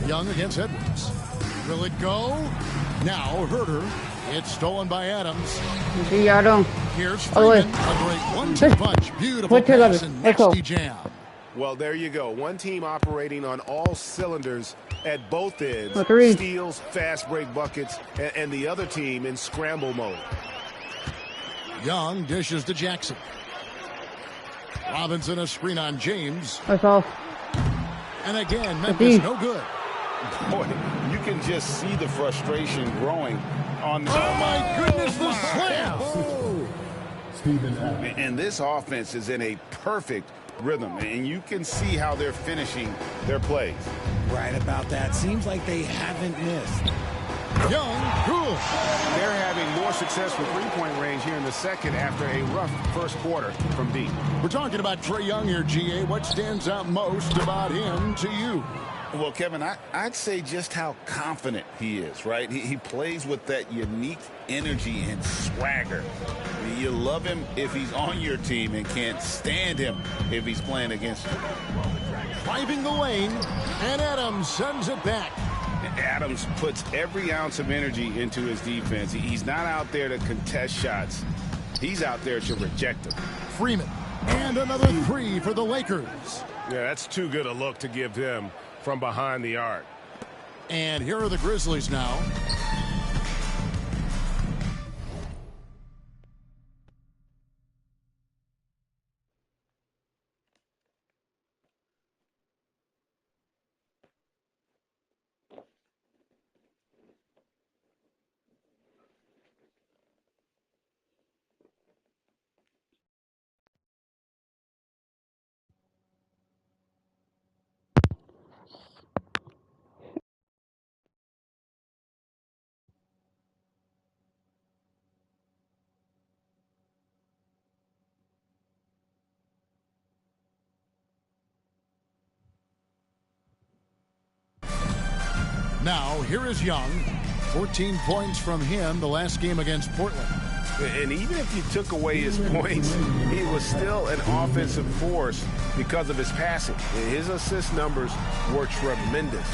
Young against Edwards. Will it go? Now Herter. It's stolen by Adams. Here's Freeman. A great one-two punch. Beautiful pass and nasty jam. Well, there you go. One team operating on all cylinders at both ends. Steals, fast break buckets, and the other team in scramble mode. Young dishes to Jackson. Robinson a screen on James. And again, Memphis no good. Boy, you can just see the frustration growing on the... Oh, my goodness, the slam! And this offense is in a perfect rhythm, and you can see how they're finishing their plays. Right about that. Seems like they haven't missed. Young, cool. They're having more success from three-point range here in the second after a rough first quarter from deep. We're talking about Trae Young here, GA. What stands out most about him to you? Well, Kevin, I'd say just how confident he is, right? He plays with that unique energy and swagger. I mean, you love him if he's on your team and can't stand him if he's playing against you. Driving the lane, and Adams sends it back. Adams puts every ounce of energy into his defense. He's not out there to contest shots. He's out there to reject them. Freeman, and another three for the Lakers. Yeah, that's too good a look to give him from behind the arc. And here are the Grizzlies now. Now, here is Young. 14 points from him the last game against Portland. And even if you took away his points, he was still an offensive force because of his passing. His assist numbers were tremendous.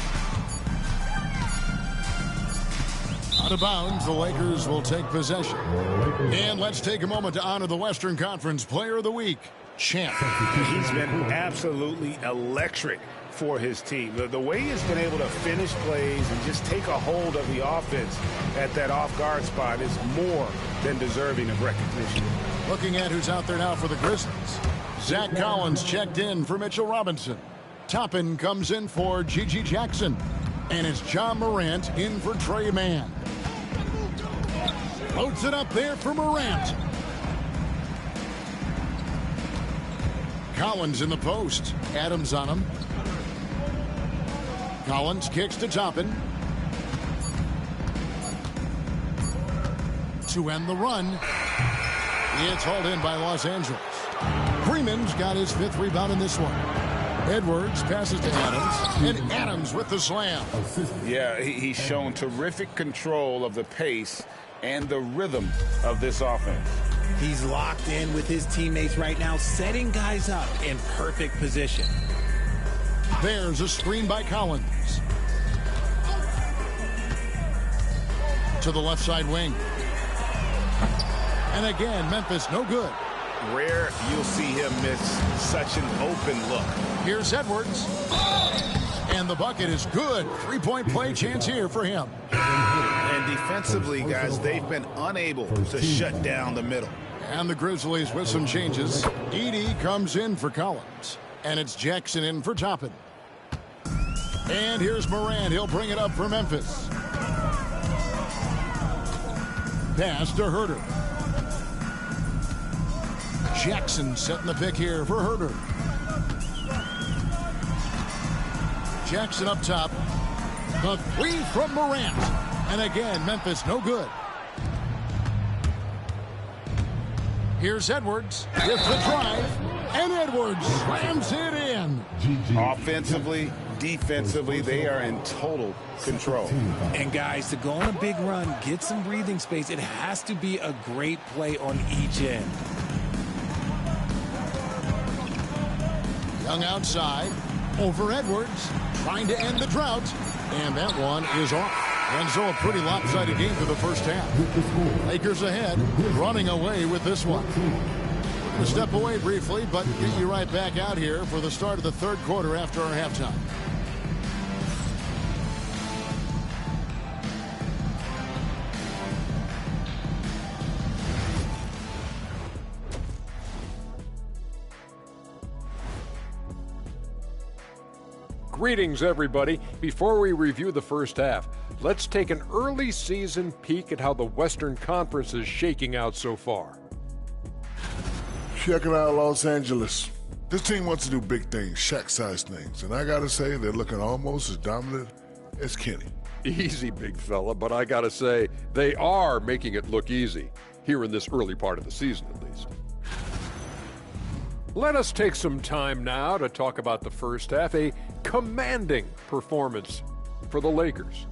Out of bounds, the Lakers will take possession. And let's take a moment to honor the Western Conference Player of the Week, Champ. He's been absolutely electric for his team. The way he's been able to finish plays and just take a hold of the offense at that off-guard spot is more than deserving of recognition. Looking at who's out there now for the Grizzlies. Zach Collins checked in for Mitchell Robinson. Toppin comes in for Gigi Jackson. And it's John Morant in for Trae Mann. Loads it up there for Morant. Collins in the post. Adams on him. Collins kicks to Toppin. To end the run. It's hauled in by Los Angeles. Freeman's got his fifth rebound in this one. Edwards passes to Adams, and Adams with the slam. Yeah, he's shown terrific control of the pace and the rhythm of this offense. He's locked in with his teammates right now, setting guys up in perfect position. There's a screen by Collins. to the left side wing. And again, Memphis no good. Rare you'll see him miss such an open look. Here's Edwards. And the bucket is good. 3-point play chance here for him. And defensively, guys, they've been unable to shut down the middle. And the Grizzlies with some changes. Edey comes in for Collins. And it's Jackson in for Toppin. And here's Morant. He'll bring it up for Memphis. Pass to Herter. Jackson setting the pick here for Herter. Jackson up top. The three from Morant. And again, Memphis no good. Here's Edwards with the drive. And Edwards slams it in. Offensively, defensively, they are in total control. And guys, to go on a big run, get some breathing space, it has to be a great play on each end. Young outside, over Edwards, trying to end the drought, and that one is off. And so a pretty lopsided game for the first half. Lakers ahead, running away with this one. We're going to step away briefly, but get you right back out here for the start of the third quarter after our halftime. Greetings, everybody. Before we review the first half, let's take an early season peek at how the Western Conference is shaking out so far. Checking out Los Angeles. This team wants to do big things, Shaq-sized things, and I gotta say they're looking almost as dominant as Kenny. Easy, big fella, but I gotta say they are making it look easy, here in this early part of the season at least. Let us take some time now to talk about the first half, a commanding performance for the Lakers.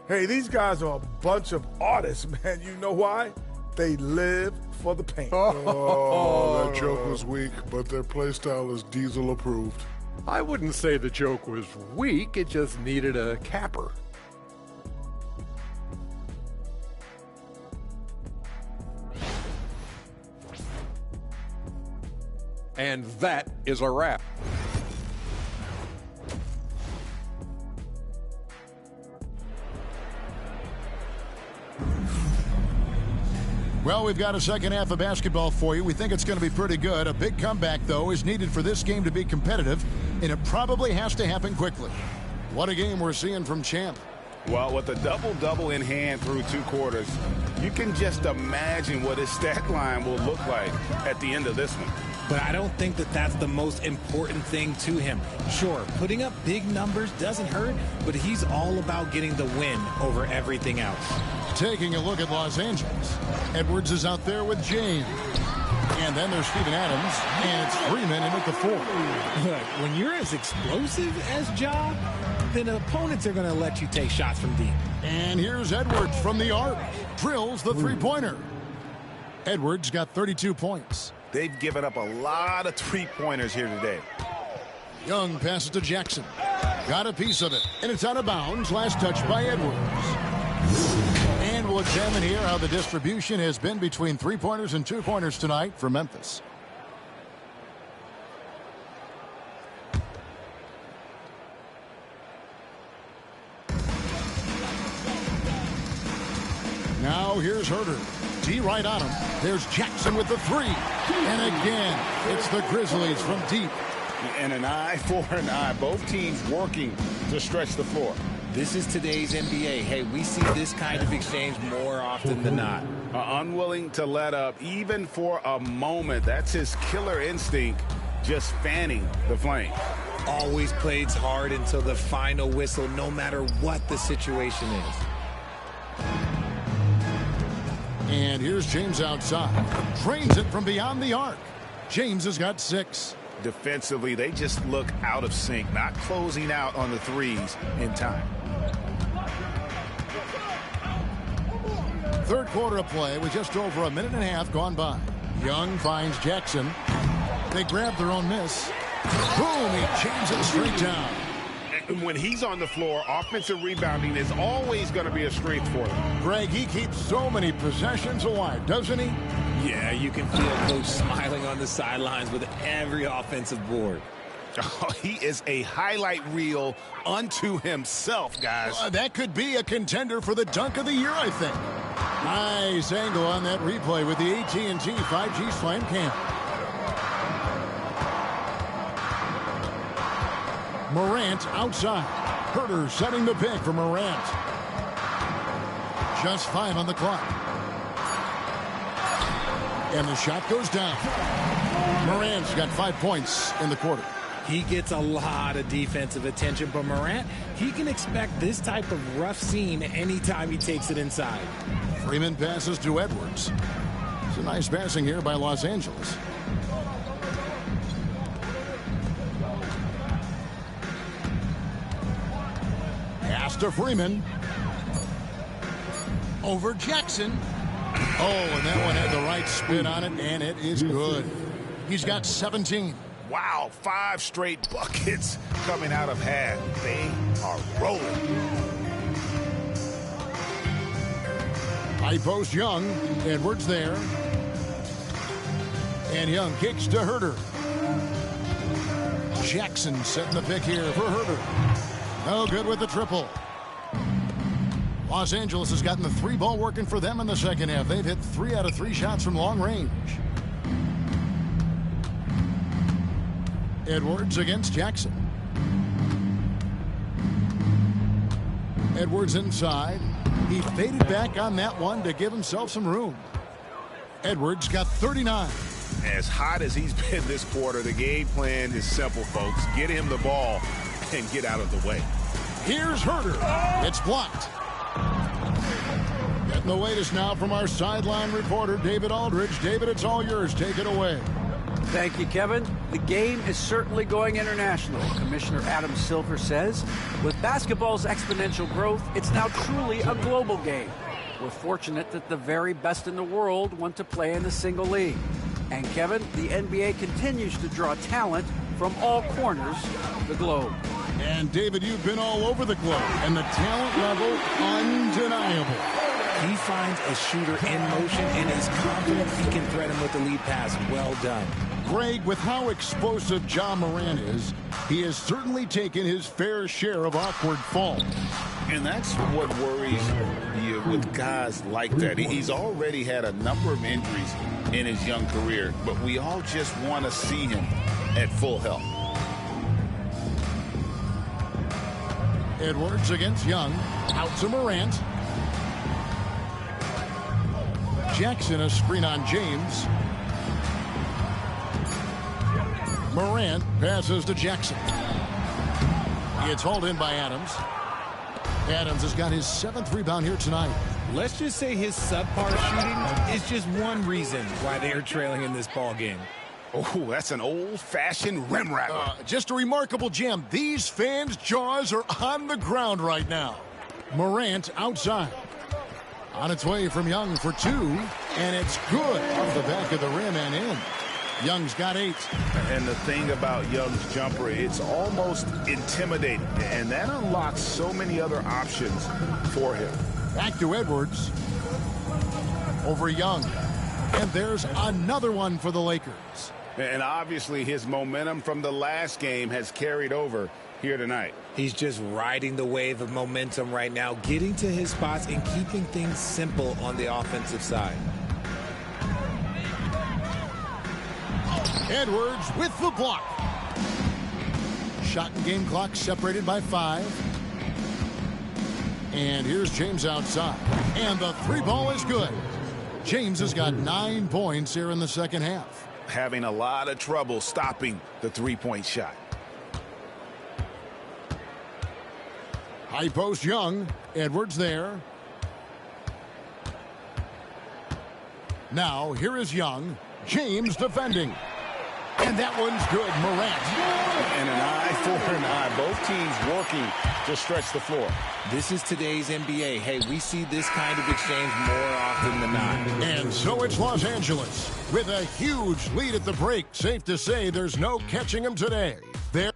Hey, these guys are a bunch of artists, man. You know why? They live for the paint. Oh, that joke was weak, but their play style is Diesel approved. I wouldn't say the joke was weak, it just needed a capper. And that is a wrap. Well, we've got a second half of basketball for you. We think it's going to be pretty good. A big comeback, though, is needed for this game to be competitive, and it probably has to happen quickly. What a game we're seeing from Champ. Well, with a double-double in hand through two quarters, you can just imagine what his stat line will look like at the end of this one. But I don't think that that's the most important thing to him. Sure, putting up big numbers doesn't hurt, but he's all about getting the win over everything else. Taking a look at Los Angeles. Edwards is out there with James. And then there's Steven Adams, and it's Freeman in at the four. Look, when you're as explosive as Ja, then opponents are going to let you take shots from deep. And here's Edwards from the arc. Drills the three-pointer. Edwards got 32 points. They've given up a lot of three-pointers here today. Young passes to Jackson. Got a piece of it, and it's out of bounds. Last touch by Edwards. And we'll examine here how the distribution has been between three-pointers and two-pointers tonight for Memphis. Now here's Herter. D right on him. There's Jackson with the three. And again, it's the Grizzlies from deep. And an eye for an eye. Both teams working to stretch the floor. This is today's NBA. Hey, we see this kind of exchange more often than not. Unwilling to let up even for a moment. That's his killer instinct, just fanning the flame. Always plays hard until the final whistle, no matter what the situation is. And here's James outside. Drains it from beyond the arc. James has got 6. Defensively, they just look out of sync, not closing out on the threes in time. Third quarter of play with just over a minute and a half gone by. Young finds Jackson. They grab their own miss. Boom, he chains it straight down. when he's on the floor, offensive rebounding is always going to be a strength for them. Greg, he keeps so many possessions alive, doesn't he? Yeah, you can feel Coach smiling on the sidelines with every offensive board. Oh, he is a highlight reel unto himself, guys. That could be a contender for the dunk of the year, I think. Nice angle on that replay with the AT&T 5G Slam Cam. Morant outside. Herter setting the pick for Morant. Just 5 on the clock. And the shot goes down. Morant's got 5 points in the quarter. He gets a lot of defensive attention, but Morant, he can expect this type of rough scene anytime he takes it inside. Freeman passes to Edwards. It's a nice passing here by Los Angeles. Pass to Freeman. Over Jackson. Oh, and that one had the right spin on it, and it is good. He's got 17. Wow, 5 straight buckets coming out of half. They are rolling. High post Young. Edwards there. And Young kicks to Herter. Jackson setting the pick here for Herter. No good with the triple. Los Angeles has gotten the 3-ball working for them in the second half. They've hit 3 out of 3 shots from long range. Edwards against Jackson. Edwards inside. He faded back on that one to give himself some room. Edwards got 39. As hot as he's been this quarter, the game plan is simple, folks. Get him the ball and get out of the way. Here's Herter. It's blocked. Getting the latest now from our sideline reporter, David Aldridge. David, it's all yours. Take it away. Thank you, Kevin. The game is certainly going international. Commissioner Adam Silver says, with basketball's exponential growth, it's now truly a global game. We're fortunate that the very best in the world want to play in the single league. And Kevin, the NBA continues to draw talent from all corners of the globe. And David, you've been all over the globe, and the talent level undeniable. He finds a shooter in motion and is confident he can thread him with the lead pass. Well done. Greg, with how explosive Ja Morant is, he has certainly taken his fair share of awkward falls. And that's what worries you with guys like that. He's already had a number of injuries in his young career, but we all just want to see him at full health. Edwards against Young. Out to Morant. Jackson, a screen on James. Morant passes to Jackson. It's hauled in by Adams. Adams has got his 7th rebound here tonight. Let's just say his subpar shooting is just one reason why they're trailing in this ball game. Oh, that's an old-fashioned rim rattler. Just a remarkable gem. These fans' jaws are on the ground right now. Morant outside. On its way from Young for 2, and it's good off the back of the rim and in. Young's got 8. And the thing about Young's jumper, it's almost intimidating, and that unlocks so many other options for him. Back to Edwards. Over Young. And there's another one for the Lakers. And obviously his momentum from the last game has carried over here tonight. He's just riding the wave of momentum right now, getting to his spots and keeping things simple on the offensive side. Edwards with the block. Shot and game clock separated by 5. And here's James outside. And the 3-ball is good. James has got 9 points here in the second half. Having a lot of trouble stopping the 3-point shot. High post Young. Edwards there. Now here is Young. James defending. And that one's good. Morant. And an eye for an eye. Both teams working to stretch the floor. This is today's NBA. Hey, we see this kind of exchange more often than not. And so it's Los Angeles with a huge lead at the break. Safe to say there's no catching them today. They're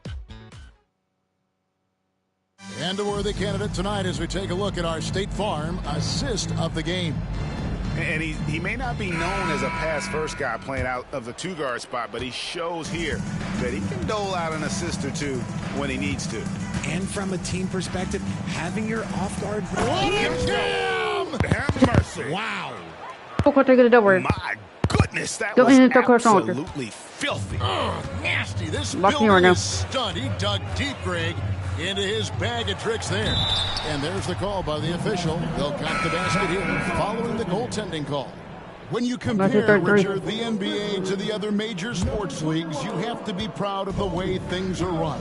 And a worthy candidate tonight as we take a look at our State Farm assist of the game. And he may not be known as a pass-first guy playing out of the two-guard spot, but he shows here that he can dole out an assist or two when he needs to. And from a team perspective, having your off-guard... Have mercy. Wow. My goodness, that was absolutely filthy. Oh, nasty. This Lock me building right now. is stunned. He dug deep, Greg, into his bag of tricks there. And there's the call by the official. They'll count the basket here following the goaltending call. When you compare, Richard, the NBA to the other major sports leagues, you have to be proud of the way things are run.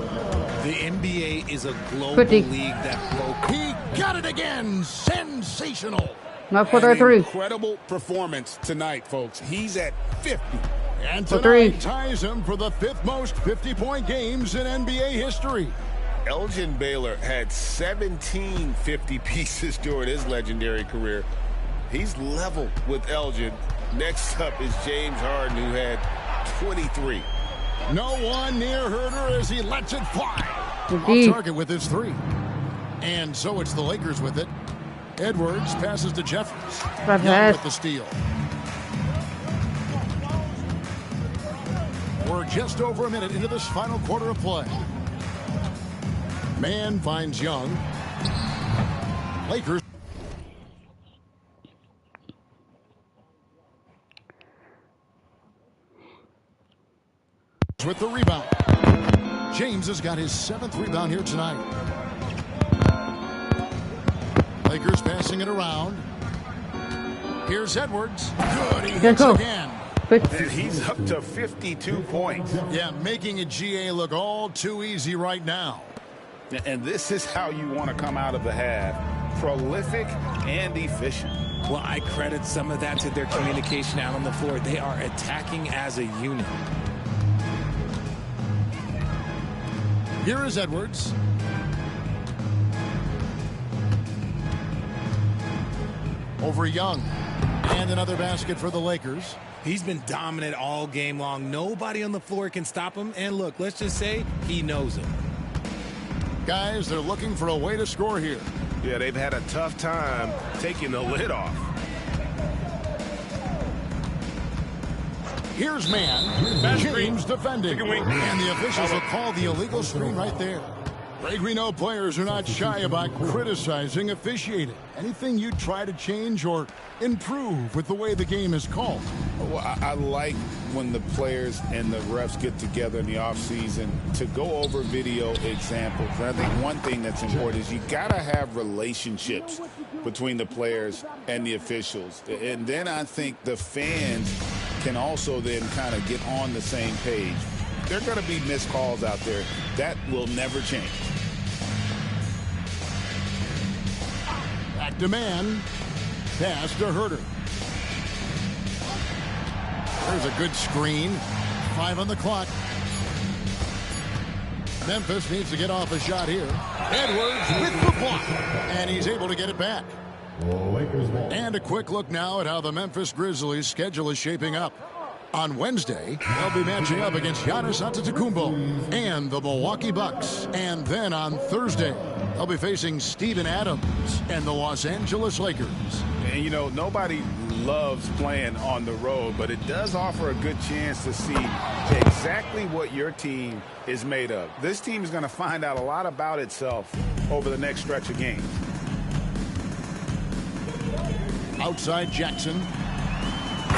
The NBA is a global league that... He got it again. Sensational. Not for the three. Incredible performance tonight, folks. He's at 50. And For three. tonight ties him for the 5th most 50-point games in NBA history. Elgin Baylor had 17 50 pieces during his legendary career. He's level with Elgin. Next up is James Harden, who had 23. No one near Herter as he lets it fly. Off target with his 3. And so it's the Lakers with it. Edwards passes to Jeffries. Young with the steal. We're just over a minute into this final quarter of play. Man finds Young. Lakers. With the rebound. James has got his 7th rebound here tonight. Lakers passing it around. Here's Edwards. Good. He hits again. And he's up to 52 points. Yeah, making a GA look all too easy right now. And this is how you want to come out of the half. Prolific and efficient. Well, I credit some of that to their communication out on the floor. They are attacking as a unit. Here is Edwards. Over Young. And another basket for the Lakers. He's been dominant all game long. Nobody on the floor can stop him. And look, let's just say he knows it. Guys, they're looking for a way to score here. Yeah, they've had a tough time taking the lid off. Here's man. James defending. And the officials will call the illegal screen right there. Greg, we know players are not shy about criticizing officiating. Anything you try to change or improve with the way the game is called? Well, I like when the players and the refs get together in the offseason to go over video examples. And I think one thing that's important is you got to have relationships between the players and the officials. And then I think the fans can also then kind of get on the same page. There are going to be missed calls out there. That will never change. Back to man. Pass to Herter. There's a good screen. 5 on the clock. Memphis needs to get off a shot here. Edwards with the block. And he's able to get it back. And a quick look now at how the Memphis Grizzlies' schedule is shaping up. On Wednesday, they'll be matching up against Giannis Antetokounmpo and the Milwaukee Bucks. And then on Thursday, they'll be facing Steven Adams and the Los Angeles Lakers. And, you know, nobody loves playing on the road, but it does offer a good chance to see exactly what your team is made of. This team is going to find out a lot about itself over the next stretch of games. Outside Jackson.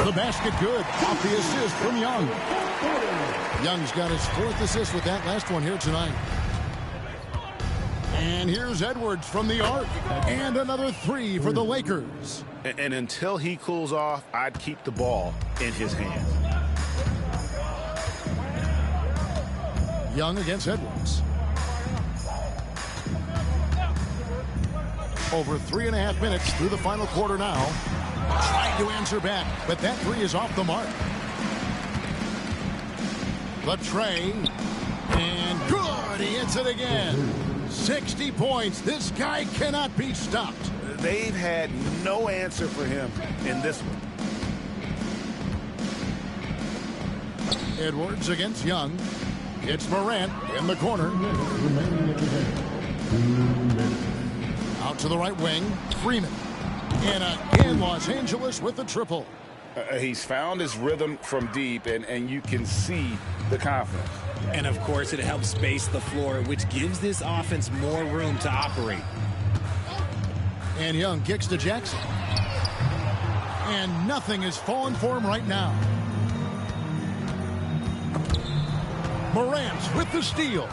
The basket good. Off the assist from Young. Young's got his 4th assist with that last one here tonight. And here's Edwards from the arc. And another 3 for the Lakers. And until he cools off, I'd keep the ball in his hands. Young against Edwards. Over 3.5 minutes through the final quarter now. Trying to answer back, but that 3 is off the mark. The tray. And good. He hits it again. 60 points. This guy cannot be stopped. They've had no answer for him in this one. Edwards against Young. It's Morant in the corner. Out to the right wing, Freeman. And again, Los Angeles with the triple. He's found his rhythm from deep, and you can see the confidence. And, of course, it helps space the floor, which gives this offense more room to operate. And Young kicks to Jackson. And nothing is falling for him right now. Morant with the steal.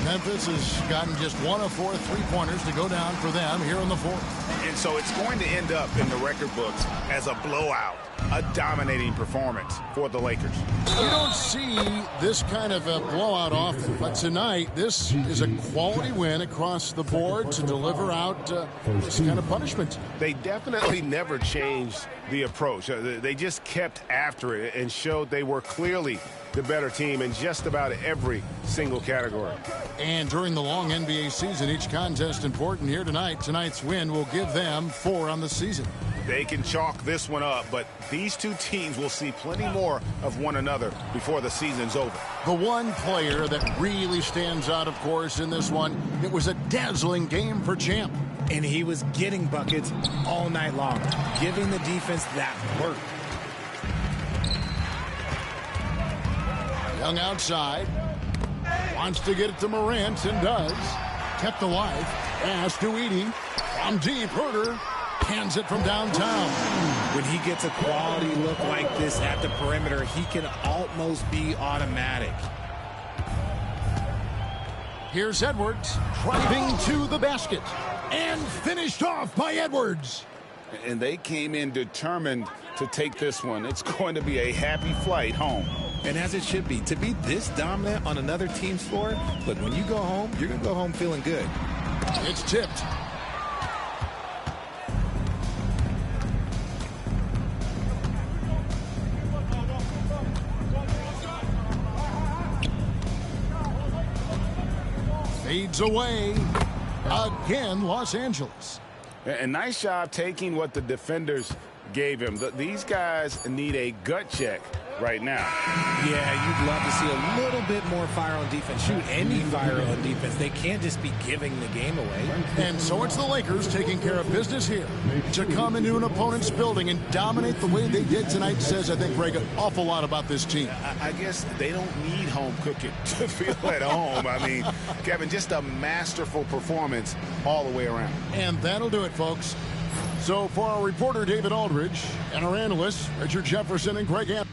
Memphis has gotten just 1 of 4 three-pointers to go down for them here in the fourth. And so it's going to end up in the record books as a blowout, a dominating performance for the Lakers. You don't see this kind of a blowout often, but tonight this is a quality win across the board to deliver out this kind of punishment. They definitely never changed the approach. They just kept after it and showed they were clearly the better team in just about every single category. And during the long NBA season, each contest important here tonight. Tonight's win will give them 4 on the season. They can chalk this one up, but these two teams will see plenty more of one another before the season's over. The one player that really stands out, of course, in this one, it was a dazzling game for Champ. And he was getting buckets all night long, giving the defense that work. Young outside. Wants to get it to Morant and does. Kept alive. Pass to Edey. From deep, Herter hands it from downtown. When he gets a quality look like this at the perimeter, he can almost be automatic. Here's Edwards driving to the basket. And finished off by Edwards. And they came in determined to take this one. It's going to be a happy flight home. And as it should be, to be this dominant on another team's floor, look, when you go home, you're going to go home feeling good. It's tipped. Fades away. Again, Los Angeles. And nice job taking what the defenders gave him. These guys need a gut check right now. Yeah, you'd love to see a little bit more fire on defense. Shoot, any fire on defense. They can't just be giving the game away. And so it's the Lakers taking care of business here. To come into an opponent's building and dominate the way they did tonight says, I think, Greg, an awful lot about this team. I guess they don't need home cooking to feel at home. I mean, Kevin, just a masterful performance all the way around. And that'll do it, folks. So for our reporter, David Aldridge, and our analysts, Richard Jefferson and Greg Anderson.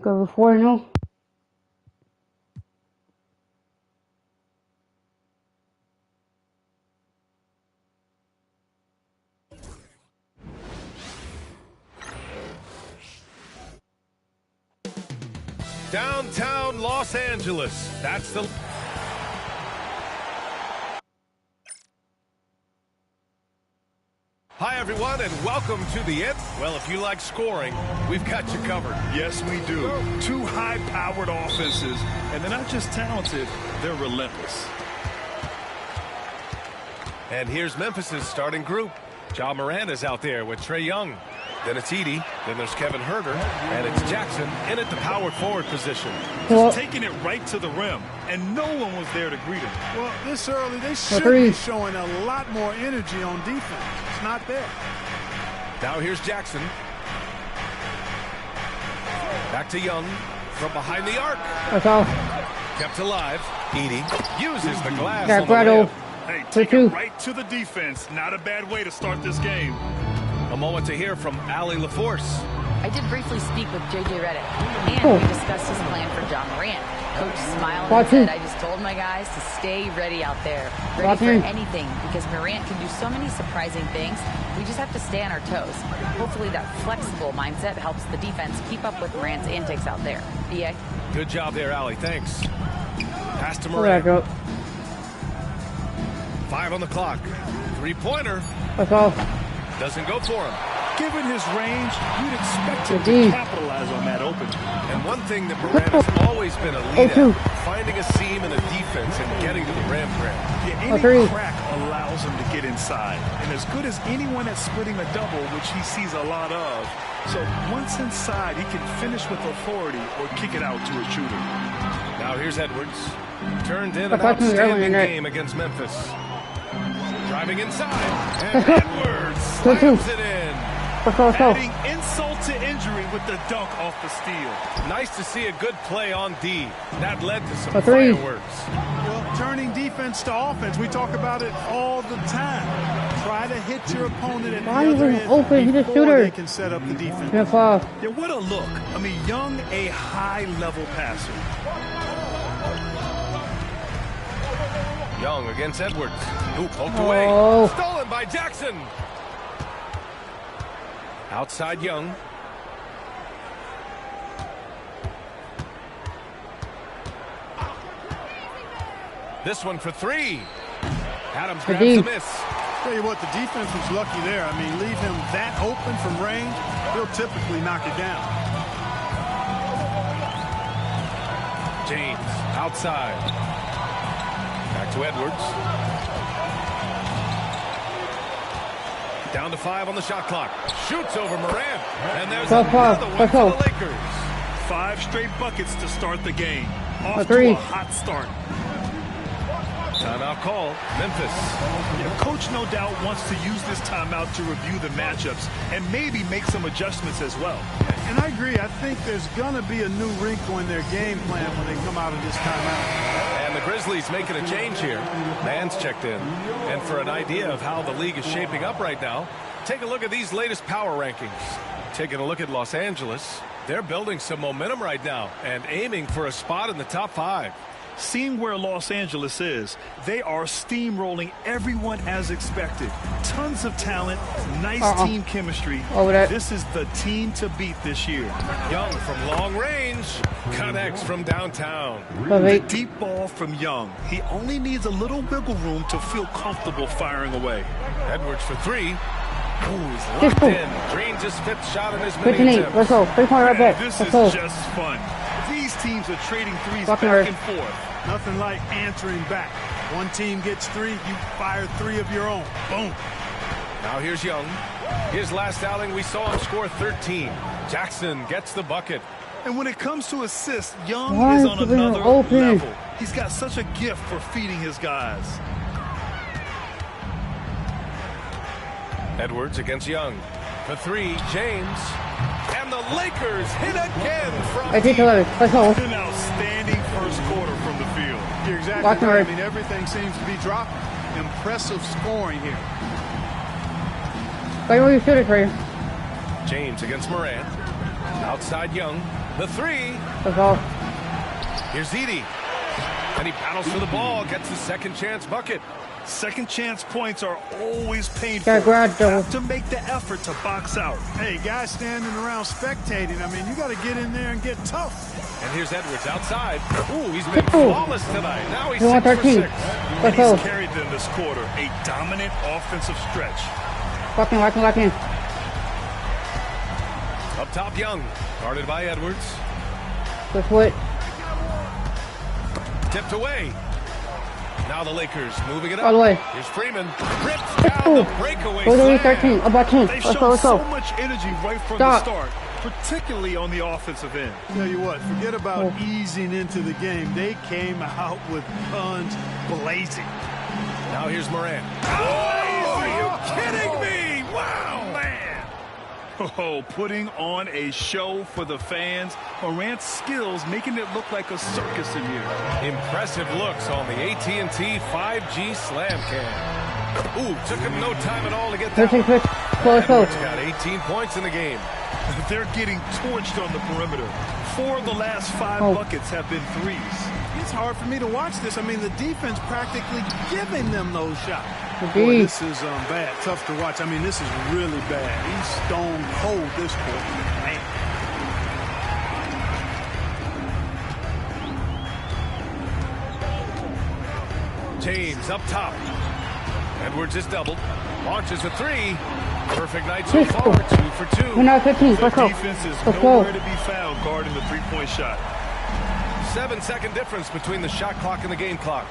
Go 4-0. Downtown Los Angeles. That's the... Hi, everyone, and welcome to the end. Well, if you like scoring, we've got you covered. Yes, we do. Two high-powered offenses, and they're not just talented, they're relentless. And here's Memphis's starting group. Ja Morant is out there with Trae Young. Then it's Edey. Then there's Kevin Huerter. And it's Jackson in at the power forward position. Just taking it right to the rim, and no one was there to greet him. Well, this early, they should be showing a lot more energy on defense. It's not there. Now here's Jackson. Back to Young from behind the arc. That's all. Kept alive. Edey uses the glass Yeah, on the layup. Hey, take it right to the defense. Not a bad way to start this game. A moment to hear from Allie LaForce. I did briefly speak with J.J. Redick, and we discussed his plan for Ja Morant. Coach smiled and said, I just told my guys to stay ready out there, ready for anything, because Morant can do so many surprising things. We just have to stay on our toes. Hopefully that flexible mindset helps the defense keep up with Morant's antics out there. B.A.? Good job there, Allie. Thanks. Pass to Morant. 5 on the clock. Three-pointer. That's all. Doesn't go for him. Given his range, you'd expect him to capitalize on that open. And one thing that Morant has always been elite at, finding a seam in a defense and getting to the rim. Yeah, any crack allows him to get inside. And as good as anyone at splitting a double, which he sees a lot of. So once inside, he can finish with authority or kick it out to a shooter. Now here's Edwards. Turned in an outstanding game against Memphis. Driving inside, and Edwards slams it in. Adding insult to injury with the dunk off the steal. Nice to see a good play on D. That led to some fireworks. Well, turning defense to offense, we talk about it all the time. Try to hit your opponent at the other end before they can set up the defense. Yeah, what a look. I mean, Young, a high-level passer. Young against Edwards. Who poked away. Stolen by Jackson. Outside Young. This one for three. Adams grabs the miss. Tell you what, the defense was lucky there. I mean, leave him that open from range, he'll typically knock it down. James outside. Back to Edwards. Down to 5 on the shot clock. Shoots over Morant. And there's another one for the Lakers. 5 straight buckets to start the game. Off to a hot start. Timeout call. Memphis. Yeah, coach no doubt wants to use this timeout to review the matchups and maybe make some adjustments as well. And I agree. I think there's going to be a new wrinkle in their game plan when they come out of this timeout. And the Grizzlies making a change here. Man's checked in. And for an idea of how the league is shaping up right now, take a look at these latest power rankings. Taking a look at Los Angeles, they're building some momentum right now and aiming for a spot in the top 5. Seeing where Los Angeles is, they are steamrolling everyone as expected. Tons of talent, nice team chemistry. This is the team to beat this year. Young from long range, connects from downtown. The deep ball from Young. He only needs a little wiggle room to feel comfortable firing away. Edwards for 3. He's locked in. Green's his 5th shot in his mini attempt. Let's go. 3-point right back. This is just fun. These teams are trading threes back and forth. Nothing like answering back. One team gets 3, you fire 3 of your own. Boom. Now here's Young. His last outing, we saw him score 13. Jackson gets the bucket. And when it comes to assists, Young is on another level. He's got such a gift for feeding his guys. Edwards against Young. For three, James. And the Lakers hit again from deep. An outstanding first quarter from the field. You're exactly right. I mean, everything seems to be dropping. Impressive scoring here. James against Morant. Outside Young. The three. Here's Edie. And he battles for the ball. Gets the second chance bucket. Second chance points are always painful. Have to make the effort to box out. Hey, guys standing around spectating, I mean, you got to get in there and get tough. And here's Edwards outside. Ooh, he's been flawless tonight. Now he's 6 for 6. And he's carried them this quarter. A dominant offensive stretch. Lock in. Up top, Young. Guarded by Edwards. Good foot. Tipped away. Now the Lakers moving it up. All the way. Here's Freeman. Rips down the breakaway slam. 13. About 10. They show so much energy right from the start, particularly on the offensive end. Tell you what, forget about easing into the game. They came out with guns blazing. Now here's Morant. Oh, are you kidding me? Wow, man. Oh, putting on a show for the fans. Morant's skills making it look like a circus in here. Impressive looks on the AT&T 5G Slam Cam. Ooh, took him no time at all to get that one. Edwards got 18 points in the game. They're getting torched on the perimeter. 4 of the last 5 buckets have been threes. It's hard for me to watch this. I mean, the defense practically giving them those shots. Boy, this is bad. Tough to watch. I mean, this is really bad. He's stone cold this quarter. Man. James up top. Edwards is doubled. Launches a three. Perfect night so far. 2 for 2. We're now 15. The defense is nowhere to be found guarding the three-point shot. 7-second difference between the shot clock and the game clock.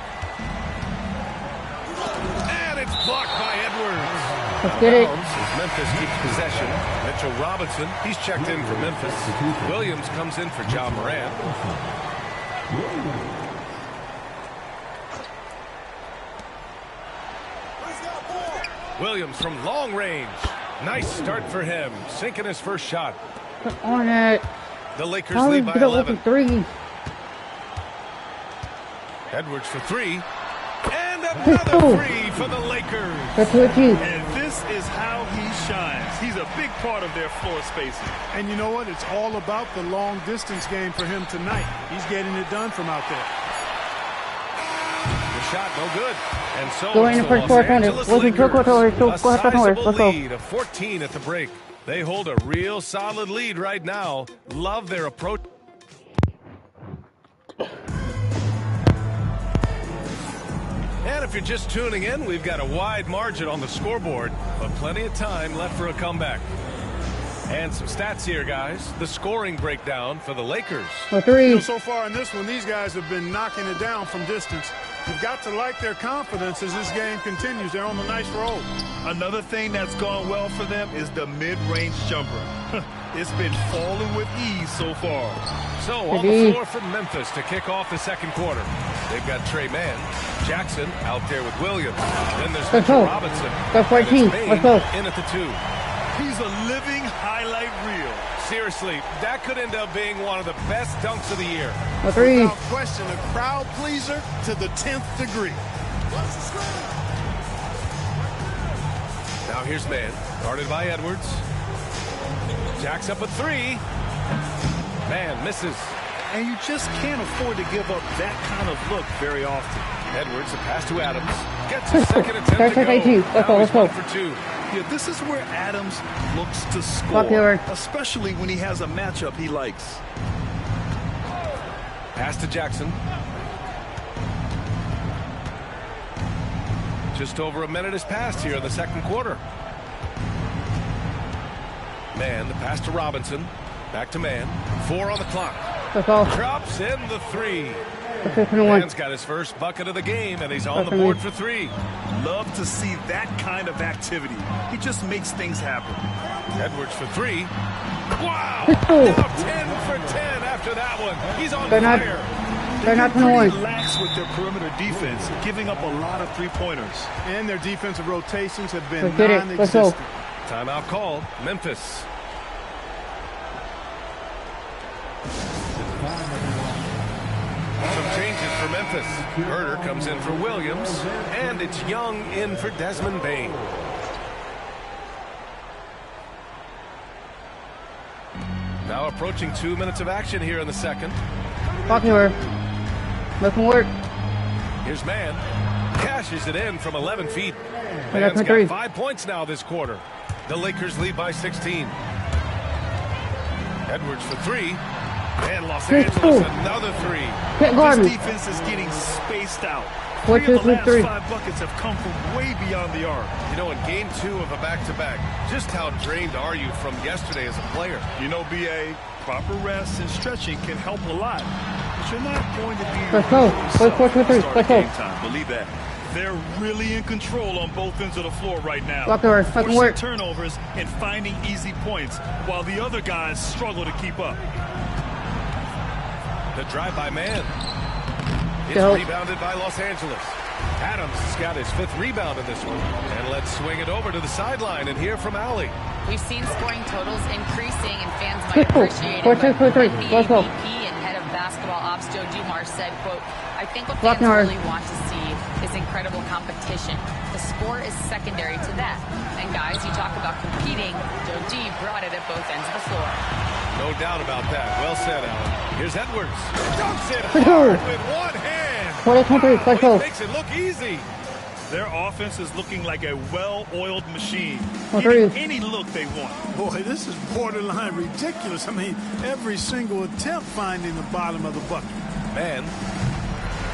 And it's blocked by Edwards. Let's get it. As Memphis keeps possession. Mitchell Robinson, he's checked in for Memphis. Williams comes in for John Morant. Williams from long range. Nice start for him. Sinking his first shot. On it. The Lakers lead by 11. 3. Edwards for 3. And another 3 for the Lakers. And this is how he shines. He's a big part of their floor spacing. And you know what? It's all about the long distance game for him tonight. He's getting it done from out there. The shot no good. And so going in for Los Angeles Lakers, a sizable lead of 14 at the break. They hold a real solid lead right now. Love their approach. And if you're just tuning in, we've got a wide margin on the scoreboard, but plenty of time left for a comeback. And some stats here, guys. The scoring breakdown for the Lakers. So far in this one, these guys have been knocking it down from distance. You've got to like their confidence as this game continues. They're on a nice roll. Another thing that's gone well for them is the mid-range jumper. It's been falling with ease so far. So on the floor for Memphis to kick off the second quarter. They've got Trey Mann, Jackson out there with Williams. Then there's Mitchell Robinson. Go 14. Let's go. In at the 2. He's a living highlight reel. Seriously, that could end up being one of the best dunks of the year. Without question, a crowd pleaser to the 10th degree. Now here's Mann, guarded by Edwards. Jacks up a 3. Mann misses. And you just can't afford to give up that kind of look very often. Edwards, a pass to Adams. Gets his second attempt to go. Let's go. For 2. Yeah, this is where Adams looks to score, especially when he has a matchup he likes. Pass to Jackson. Just over a minute has passed here in the second quarter. Mann, the pass to Robinson. Back to Mann. 4 on the clock. Drops in the 3. Man's got his first bucket of the game, and he's on the board for 3. Love to see that kind of activity. He just makes things happen. Edwards for 3. Wow! Now 10 for 10 after that one. He's on fire. They're not pretty lax with their perimeter defense, giving up a lot of three-pointers. And their defensive rotations have been Let's go. Timeout called. Memphis. Some changes for Memphis. Herder comes in for Williams, and it's Young in for Desmond Bain. Now approaching 2 minutes of action here in the second. Fucking work. Make him work. Here's Mann. Cashes it in from 11 feet. I Mann's got got 5 points now this quarter. The Lakers lead by 16. Edwards for 3. And Los Angeles another 3. This defense is getting spaced out. 3 of the last 5 buckets have come from way beyond the arc. You know, in game 2 of a back-to-back, just how drained are you from yesterday as a player? You know, B.A., proper rest and stretching can help a lot. But you're not going to be Let's go. Let's go. Believe that. They're really in control on both ends of the floor right now. Forcing turnovers and finding easy points while the other guys struggle to keep up. The drive by Mann. It's rebounded by Los Angeles. Adams has got his 5th rebound in this one. And let's swing it over to the sideline and hear from Allie. We've seen scoring totals increasing, and fans might appreciate it. But NBA VP and head of basketball ops Joe Dumars said, quote, I think what fans really want to see is incredible competition. The score is secondary to that. And guys, you talk about competing, Joe G brought it at both ends of the floor. No doubt about that. Well said, Alan. Here's Edwards. Dumps it hard with one hand. He makes it look easy. Their offense is looking like a well-oiled machine. Getting any look they want. Boy, this is borderline ridiculous. I mean, every single attempt finding the bottom of the bucket. Man,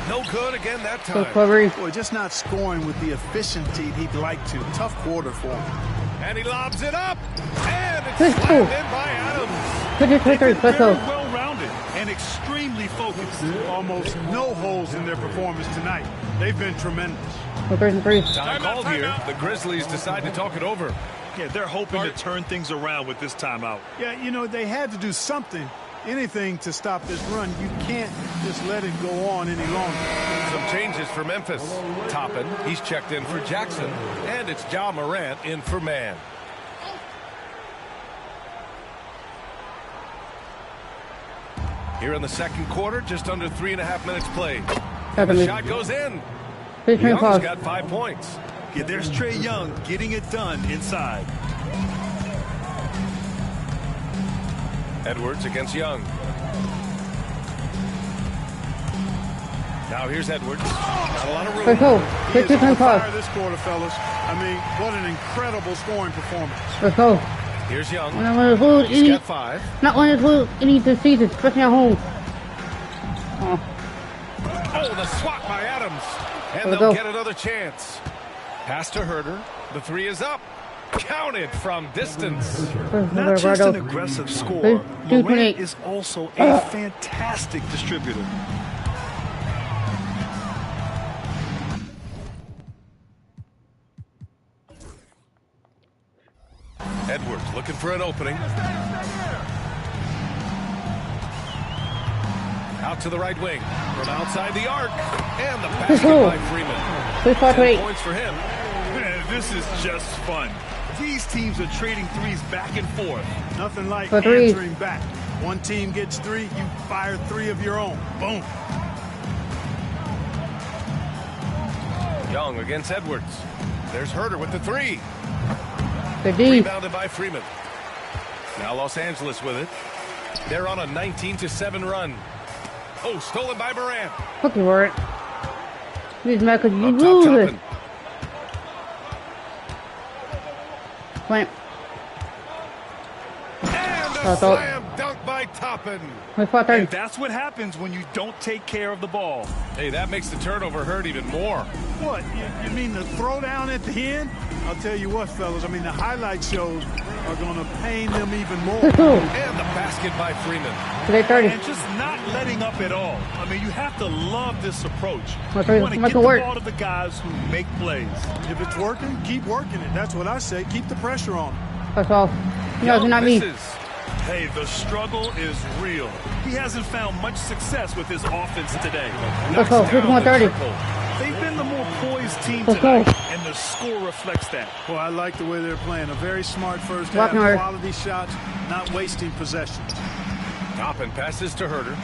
no good again that time. Boy, just not scoring with the efficiency he'd like to. Tough quarter for him. And he lobs it up. And it's slammed in by Adams. Very well-rounded and extremely focused. Almost no holes in their performance tonight. They've been tremendous. Time called here. The Grizzlies decide to talk it over. Yeah, they're hoping to turn things around with this timeout. Yeah, you know, they had to do something, anything to stop this run. You can't just let it go on any longer. Some changes for Memphis. Toppin, he's checked in for Jackson. And it's Ja Morant in for Mann. Here in the second quarter, just under 3.5 minutes played. And the shot goes in. Young's got 5 points. Yeah, there's Trae Young getting it done inside. Edwards against Young. Now here's Edwards. Not a lot of room. He is on fire this quarter, fellas. I mean, what an incredible scoring performance. Let's go. Here's Young. He's got 5. Not one of those any this season, especially at home. Oh, the swat by Adams. And they'll get another chance. Pass to Herder. The 3 is up. Counted from distance. Not just an aggressive scorer, Morant is also a fantastic distributor. Edwards looking for an opening. Out to the right wing. From outside the arc. And the basket by Freeman. 10 points for him. Man, this is just fun. These teams are trading threes back and forth. Nothing like answering back. One team gets 3, you fire 3 of your own. Boom. Young against Edwards. There's Herder with the 3. Rebounded by Freeman. Now Los Angeles with it. They're on a 19-7 run. Oh, stolen by Morant. Fucking Morant. He's mad because you lose it. And a slam dunk by Toppin. And that's what happens when you don't take care of the ball. Hey, that makes the turnover hurt even more. What? You mean the throwdown at the end? I'll tell you what, fellas. I mean, the highlight shows are going to pain them even more. And the basket by Freeman. And just not letting up at all. I mean, you have to love this approach. You want to get the ball to the guys who make plays. If it's working, keep working it. That's what I say. Keep the pressure on them. That's all. No, it's not me. Hey, the struggle is real. He hasn't found much success with his offense today. Let's go. 130. They've been the more poised team tonight, and the score reflects that. Well, I like the way they're playing. A very smart first half, quality shots, not wasting possession. Toppin passes to Herter.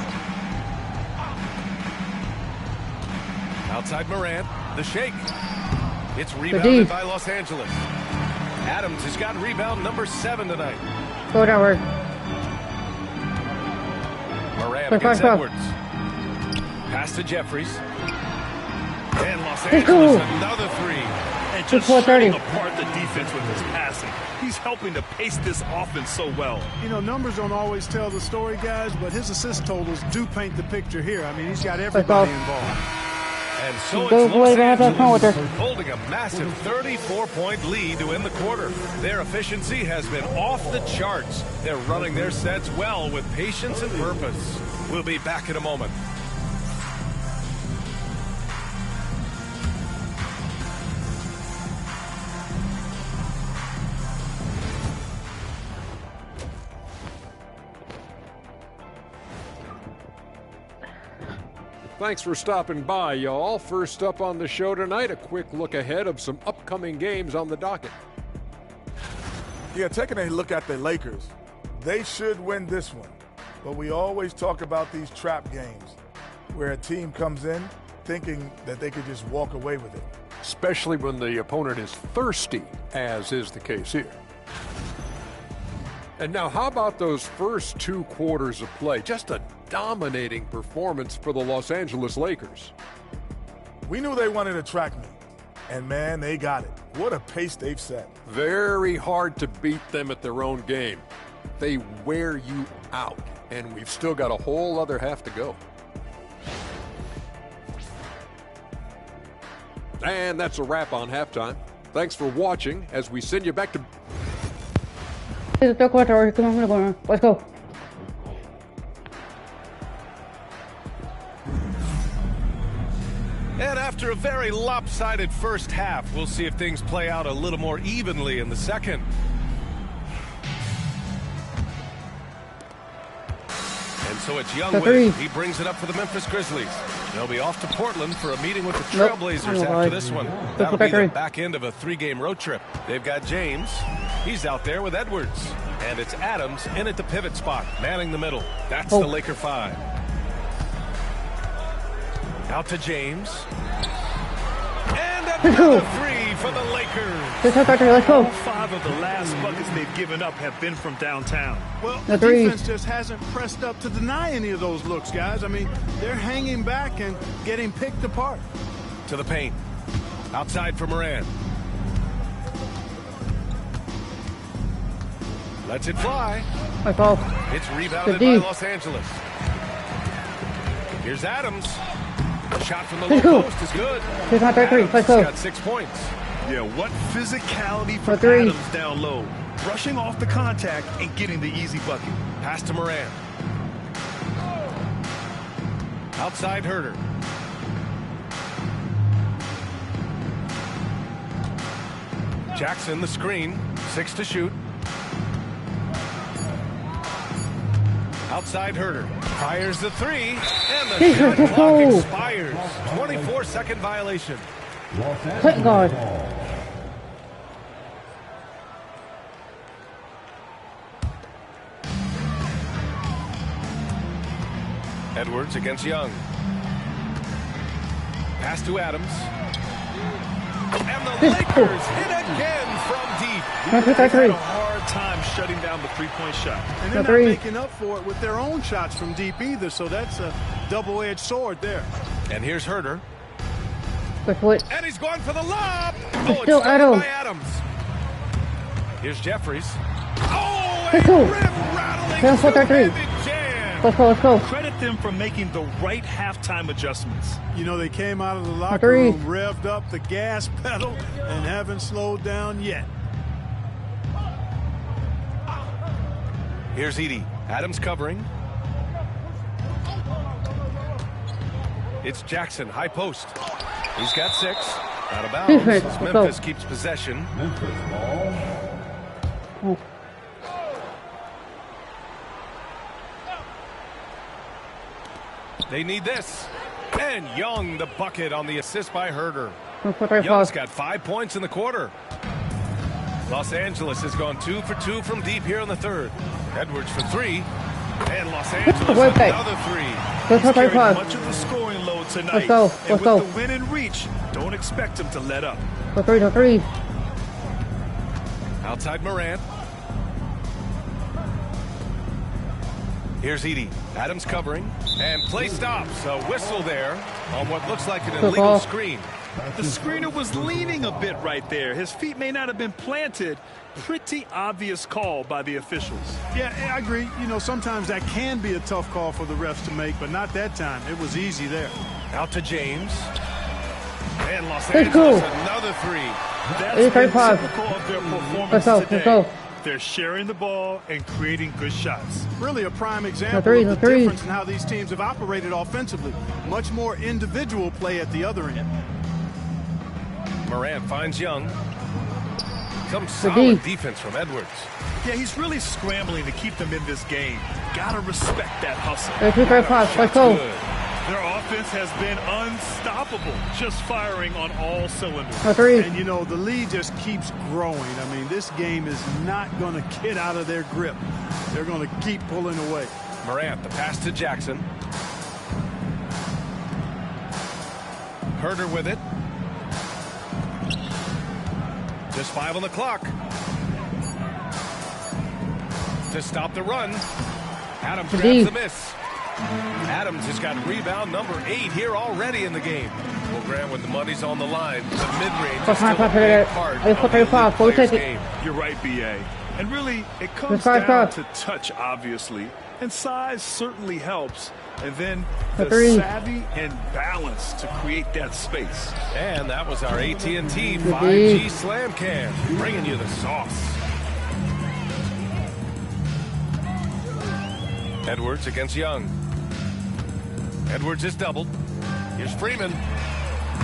Outside Morant, the shake. It's rebounded by Los Angeles. Adams has got rebound number 7 tonight. Go downward. Morant against Edwards. Pass to Jeffries. And Los Angeles, another 3. And just shutting apart the defense with his passing. He's helping to pace this offense so well. You know, numbers don't always tell the story, guys, but his assist totals do paint the picture here. I mean, he's got everybody involved. And so it's Los Angeles holding a massive 34-point lead to end the quarter. Their efficiency has been off the charts. They're running their sets well with patience and purpose. We'll be back in a moment. Thanks for stopping by, y'all. First up on the show tonight, a quick look ahead of some upcoming games on the docket. Yeah, taking a look at the Lakers, they should win this one. But we always talk about these trap games where a team comes in thinking that they could just walk away with it. Especially when the opponent is thirsty, as is the case here. And now, how about those first 2 quarters of play? Just a dominating performance for the Los Angeles Lakers. We knew they wanted to track me, and man, they got it. What a pace they've set. Very hard to beat them at their own game. They wear you out, and we've still got a whole other half to go. And that's a wrap on halftime. Thanks for watching as we send you back to... Come on, let's go. And after a very lopsided first half, we'll see if things play out a little more evenly in the second. And so it's Young with it. He brings it up for the Memphis Grizzlies. They'll be off to Portland for a meeting with the Trailblazers after this one. That'll be the back end of a 3-game road trip. They've got James. He's out there with Edwards. And it's Adams in at the pivot spot, manning the middle. That's the Laker 5. Out to James. And another 3 for the Lakers. Let's go. 5 of the last buckets they've given up have been from downtown. Well, the defense just hasn't pressed up to deny any of those looks, guys. I mean, they're hanging back and getting picked apart. To the paint. Outside for Moran. Lets it fly. It's rebounded by Los Angeles. Here's Adams. Shot from the low post is good. Adams got 6 points. Yeah, what physicality for Adams down low. Brushing off the contact and getting the easy bucket. Pass to Moran. Outside Herter. Jackson the screen. 6 to shoot. Outside Herter. Fires the 3. And the shot clock expires. 24-second violation. Point guard. Edwards against Young. Pass to Adams. And the Lakers hit again from deep. They've had a hard time shutting down the three-point shot. And they're not making up for it with their own shots from deep either, so that's a double-edged sword there. And here's Herter. And he's going for the lob. It's still by Adams. Here's Jeffries. Oh, a rim-rattling two-handed jam. Let's go, let's go. Credit them for making the right halftime adjustments. You know, they came out of the locker room, revved up the gas pedal, and haven't slowed down yet. Here's Edey. Adams covering. It's Jackson, high post. He's got 6. Out of bounds. As Memphis keeps possession. Memphis ball. Oh. They need this. And Young, the bucket on the assist by Herder. Young's Young's got 5 points in the quarter. Los Angeles has gone 2 for 2 from deep here in the third. Edwards for 3. And Los Angeles another 3. He's carried much of the scoring load tonight. Let's go. And with the win and reach, don't expect him to let up. For 3. Outside Morant. Here's Edey. Adams covering. And play stops. A whistle there on what looks like an illegal screen. The screener was leaning a bit right there. His feet may not have been planted. Pretty obvious call by the officials. Yeah, I agree. You know, sometimes that can be a tough call for the refs to make, but not that time. It was easy there. Out to James. And Los Angeles, another 3. That's been typical of their performance today. They're sharing the ball and creating good shots. Really a prime example of the difference in how these teams have operated offensively. Much more individual play at the other end. Morant finds Young. Some solid defense from Edwards. Yeah, he's really scrambling to keep them in this game. Gotta respect that hustle. Let's go. Their offense has been unstoppable, just firing on all cylinders. And, you know, the lead just keeps growing. I mean, this game is not going to get out of their grip. They're going to keep pulling away. Morant, the pass to Jackson. Herder with it. Just 5 on the clock. To stop the run. Adams grabs the miss. Adams has got rebound number 8 here already in the game. Well, Grant, when the money's on the line, the mid-range is still a big part of the player's game. You're right, B.A. And really, it comes down to touch, obviously. And size certainly helps. And then the savvy and balance to create that space. And that was our AT&T 5G Slam Cam, bringing you the sauce. Edwards against Young. Edwards is doubled. Here's Freeman.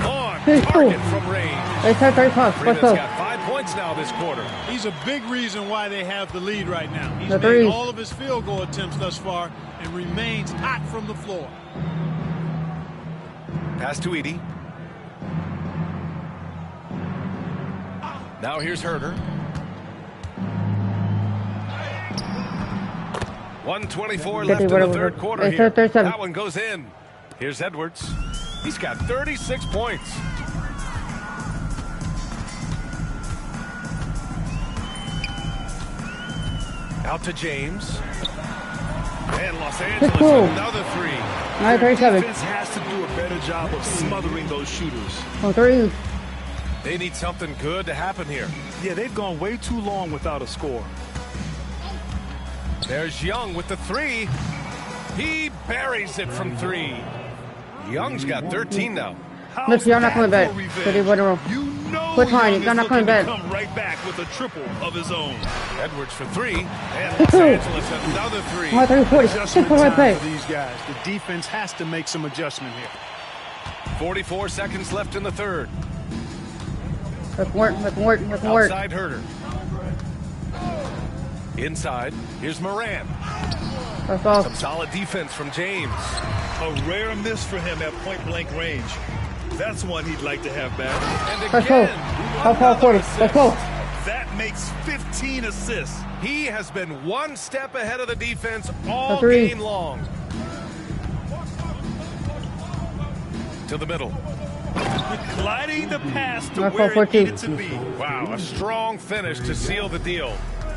On target from range. Freeman's got 5 points now this quarter. He's a big reason why they have the lead right now. He's made all of his field goal attempts thus far and remains hot from the floor. Pass to Edey. Now here's Herder. 1:24 left in the third quarter here. That one goes in. Here's Edwards. He's got 36 points. Out to James. And Los Angeles another 3. The defense has to do a better job of smothering those shooters. They need something good to happen here. Yeah, they've gone way too long without a score. There's Young with the 3. He buries it from 3. Young's got 13 now. Look, you're not coming back. You know Young is looking to come right back with a triple of his own. Edwards for 3. And Los Angeles another 3. Adjustment time for these guys. The defense has to make some adjustment here. 44 seconds left in the third. Let's work. Outside Herder. Inside, here's Morant. Some solid defense from James. A rare miss for him at point-blank range. That's one he'd like to have back. And again, that makes 15 assists. He has been one step ahead of the defense all game long. To the middle. Gliding the pass to where it needed to be. Wow, a strong finish to seal the deal.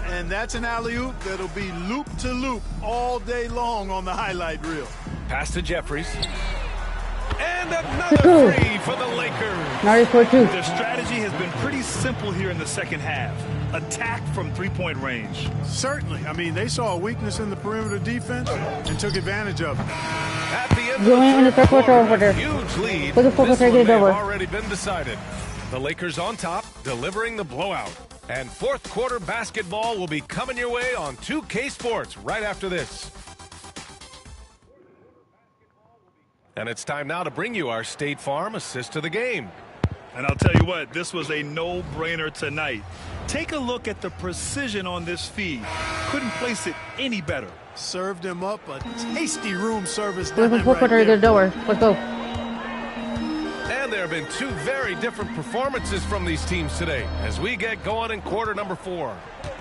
And that's an alley-oop that'll be loop-to-loop all day long on the highlight reel. Pass to Jeffries. And another three for the Lakers. 94-2. Their strategy has been pretty simple here in the second half. Attack from three-point range. Certainly. I mean, they saw a weakness in the perimeter defense and took advantage of it. At the end Going of the third quarter, over there. huge lead. Look at This one may have over. already been decided. The Lakers on top, delivering the blowout. And fourth quarter basketball will be coming your way on 2K Sports right after this. And it's time now to bring you our State Farm assist to the game. And I'll tell you what, this was a no-brainer tonight. Take a look at the precision on this feed. Couldn't place it any better. Served him up a tasty room service Look dime at right the there. door. Let's go. And there have been two very different performances from these teams today as we get going in quarter number 4.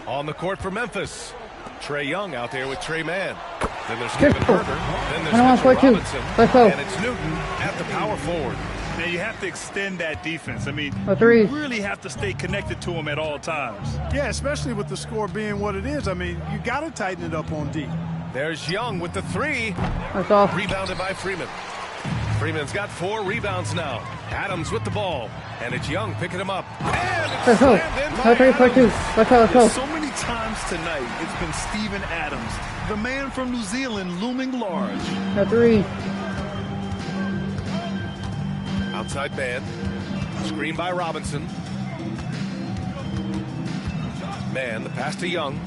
On the court for Memphis, Trae Young out there with Trey Mann. Then there's Kevin Herter. Then there's Mitchell Robinson. Let's go. And it's Newton at the power forward. Now, you have to extend that defense. I mean, A three. you really have to stay connected to them at all times. Yeah, especially with the score being what it is. I mean, you got to tighten it up on D. There's Young with the three. That's off. Rebounded by Freeman. Freeman's got 4 rebounds now. Adams with the ball. And it's Young picking him up. And it's Let's go. slammed in by No 3 for 2. Adams. Let's go. Let's go. So many times tonight, it's been Steven Adams, the man from New Zealand, looming large. No 3. Outside man. Screen by Robinson. Man, the pass to Young.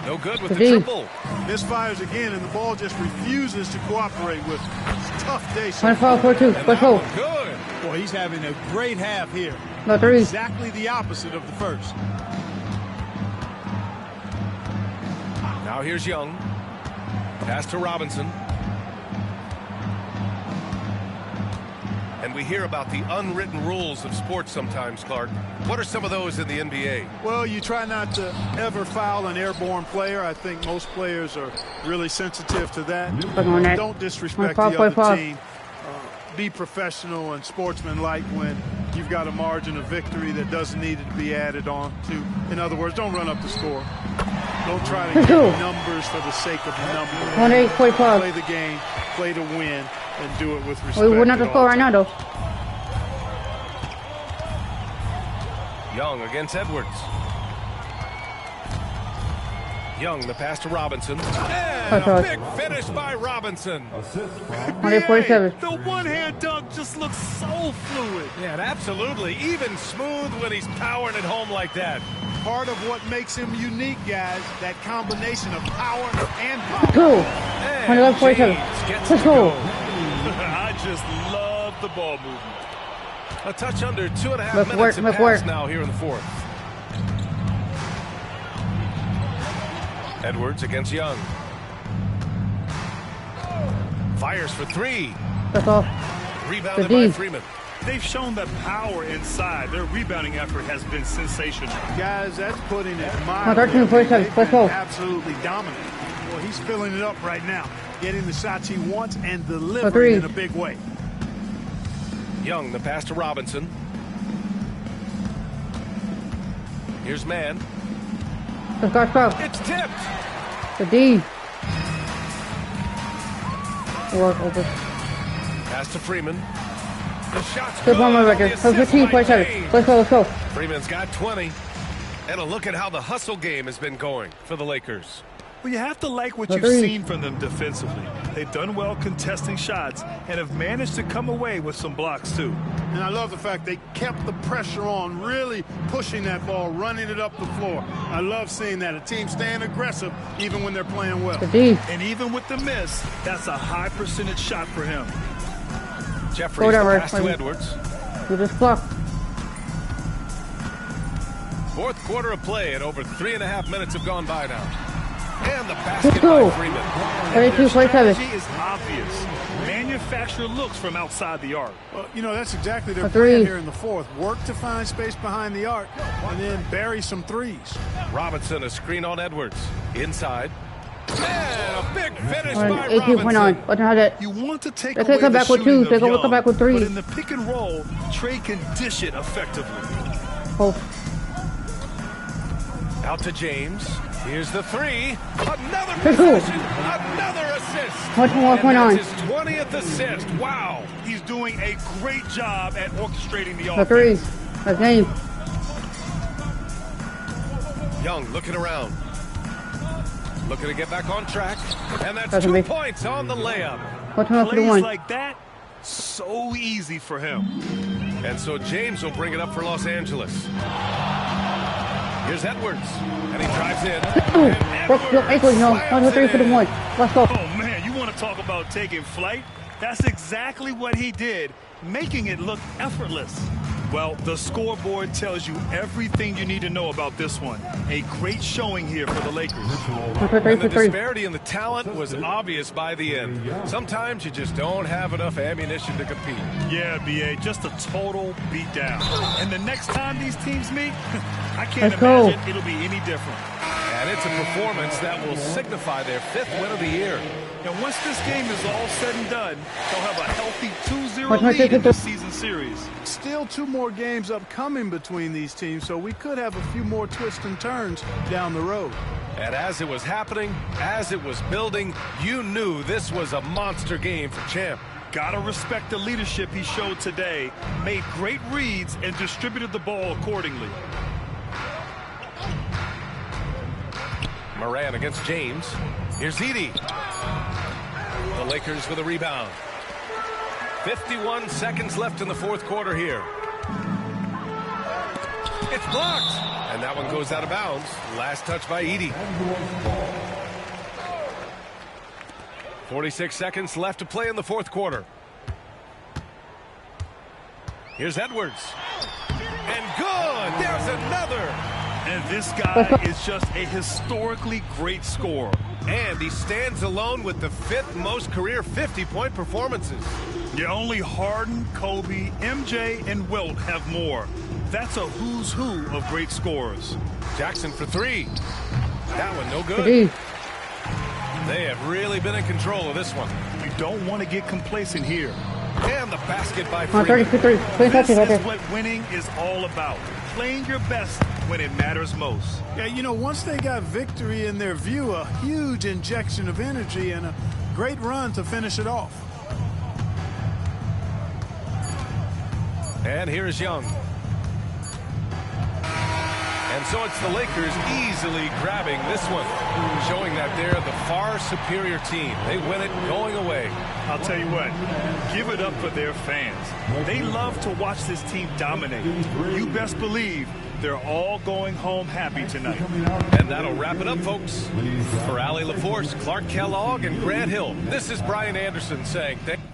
No good with the triple. Misfires again, and the ball just refuses to cooperate with him. It's a tough day. 1 foul for 2. Let's go. Good. Boy, he's having a great half here. No 3. Exactly the opposite of the first. Now here's Young. Pass to Robinson. And we hear about the unwritten rules of sports sometimes, Clark. What are some of those in the NBA? Well, you try not to ever foul an airborne player. I think most players are really sensitive to that. Don't disrespect the other team. Be professional and sportsmanlike when you've got a margin of victory that doesn't need to be added on to. In other words, don't run up the score. Don't try to get numbers for the sake of numbers. 1-8-45. Play the game, play to win, and do it with respect. We're not the score right now, though. Young against Edwards. Young, the pass to Robinson. And a big finish by Robinson. 147. The one-hand dunk just looks so fluid. Yeah, absolutely. Even smooth when he's powering it home like that. Part of what makes him unique, guys, that combination of power and power. Go. 147. Let's go. I just love the ball movement. A touch under 2.5 minutes to pass now here in the fourth. Edwards against Young. Fires for 3. That's off. Rebounded by Freeman. They've shown that power inside. Their rebounding effort has been sensational. Guys, that's putting it mildly. 13 for 7. Let's go. Absolutely dominant. Well, he's filling it up right now, getting the shots he wants and delivering in a big way. Young, the pass to Robinson. Here's Mann. Let's go. It's tipped. The D. Work over. Pass to Freeman. The shot's good. One more record. 15.7. Let's go. Let's go. Freeman's got 20. And a look at how the hustle game has been going for the Lakers. Well, you have to like what you've seen from them defensively. They've done well contesting shots and have managed to come away with some blocks, too. And I love the fact they kept the pressure on, really pushing that ball, running it up the floor. I love seeing that. A team staying aggressive even when they're playing well. And even with the miss, that's a high percentage shot for him. Jeffries, the pass to Edwards. We just blocked. Fourth quarter of play and over 3.5 minutes have gone by now. And the basket by Freeman. Their strategy is obvious. Manufacture looks from outside the arc. Well, you know, that's exactly their plan here in the fourth. Work to find space behind the arc and then bury some threes. Robinson, a screen on Edwards. Inside. And a big finish by 18.9. What had it? You want to take away come back with 2. They come back with 3. But in the pick and roll, Trey can dish it effectively. Oh. Out to James. Here's the three. Another possession. Another assist. What's more And going on? that's his 20th assist. Wow. He's doing a great job at orchestrating the The offense. three. That's game. Young looking around. Looking to get back on track. And that's That's 2 me. points on the layup. What's more for the Plays one? like that, so easy for him. And so James will bring it up for Los Angeles. Here's Edwards. And he drives in. And Brooks, Edwards, no. 1, 2, 3 for the one. Let's go. Oh, man, you want to talk about taking flight? That's exactly what he did, making it look effortless. Well, the scoreboard tells you everything you need to know about this one. A great showing here for the Lakers. And the disparity in the talent was obvious by the end. Sometimes you just don't have enough ammunition to compete. Yeah, B.A., just a total beatdown. And the next time these teams meet, I can't imagine it'll be any different. And it's a performance that will signify their 5th win of the year. And once this game is all said and done, they'll have a healthy 2-0 lead in this season series. Still 2 more games upcoming between these teams, so we could have a few more twists and turns down the road. And as it was happening, as it was building, you knew this was a monster game for Champ. Gotta respect the leadership he showed today, made great reads, and distributed the ball accordingly. Moran against James. Here's Edey. The Lakers with a rebound. 51 seconds left in the 4th quarter here. It's blocked. And that one goes out of bounds. Last touch by Edey. 46 seconds left to play in the 4th quarter. Here's Edwards. And good. There's another. And this guy is just a historically great scorer. And he stands alone with the 5th most career 50-point performances. Yeah, only Harden, Kobe, MJ, and Wilt have more. That's a who's who of great scorers. Jackson for 3. That one no good. They have really been in control of this one. You don't want to get complacent here. And the basket by 30 for 3. This is what winning is all about. Playing your best when it matters most. Yeah, you know, once they got victory in their view, a huge injection of energy and a great run to finish it off. And here's Young. And so it's the Lakers easily grabbing this one, showing that they're the far superior team. They win it going away. I'll tell you what, give it up for their fans. They love to watch this team dominate. You best believe they're all going home happy tonight. And that'll wrap it up, folks. For Allie LaForce, Clark Kellogg, and Grant Hill, this is Brian Anderson saying thank you.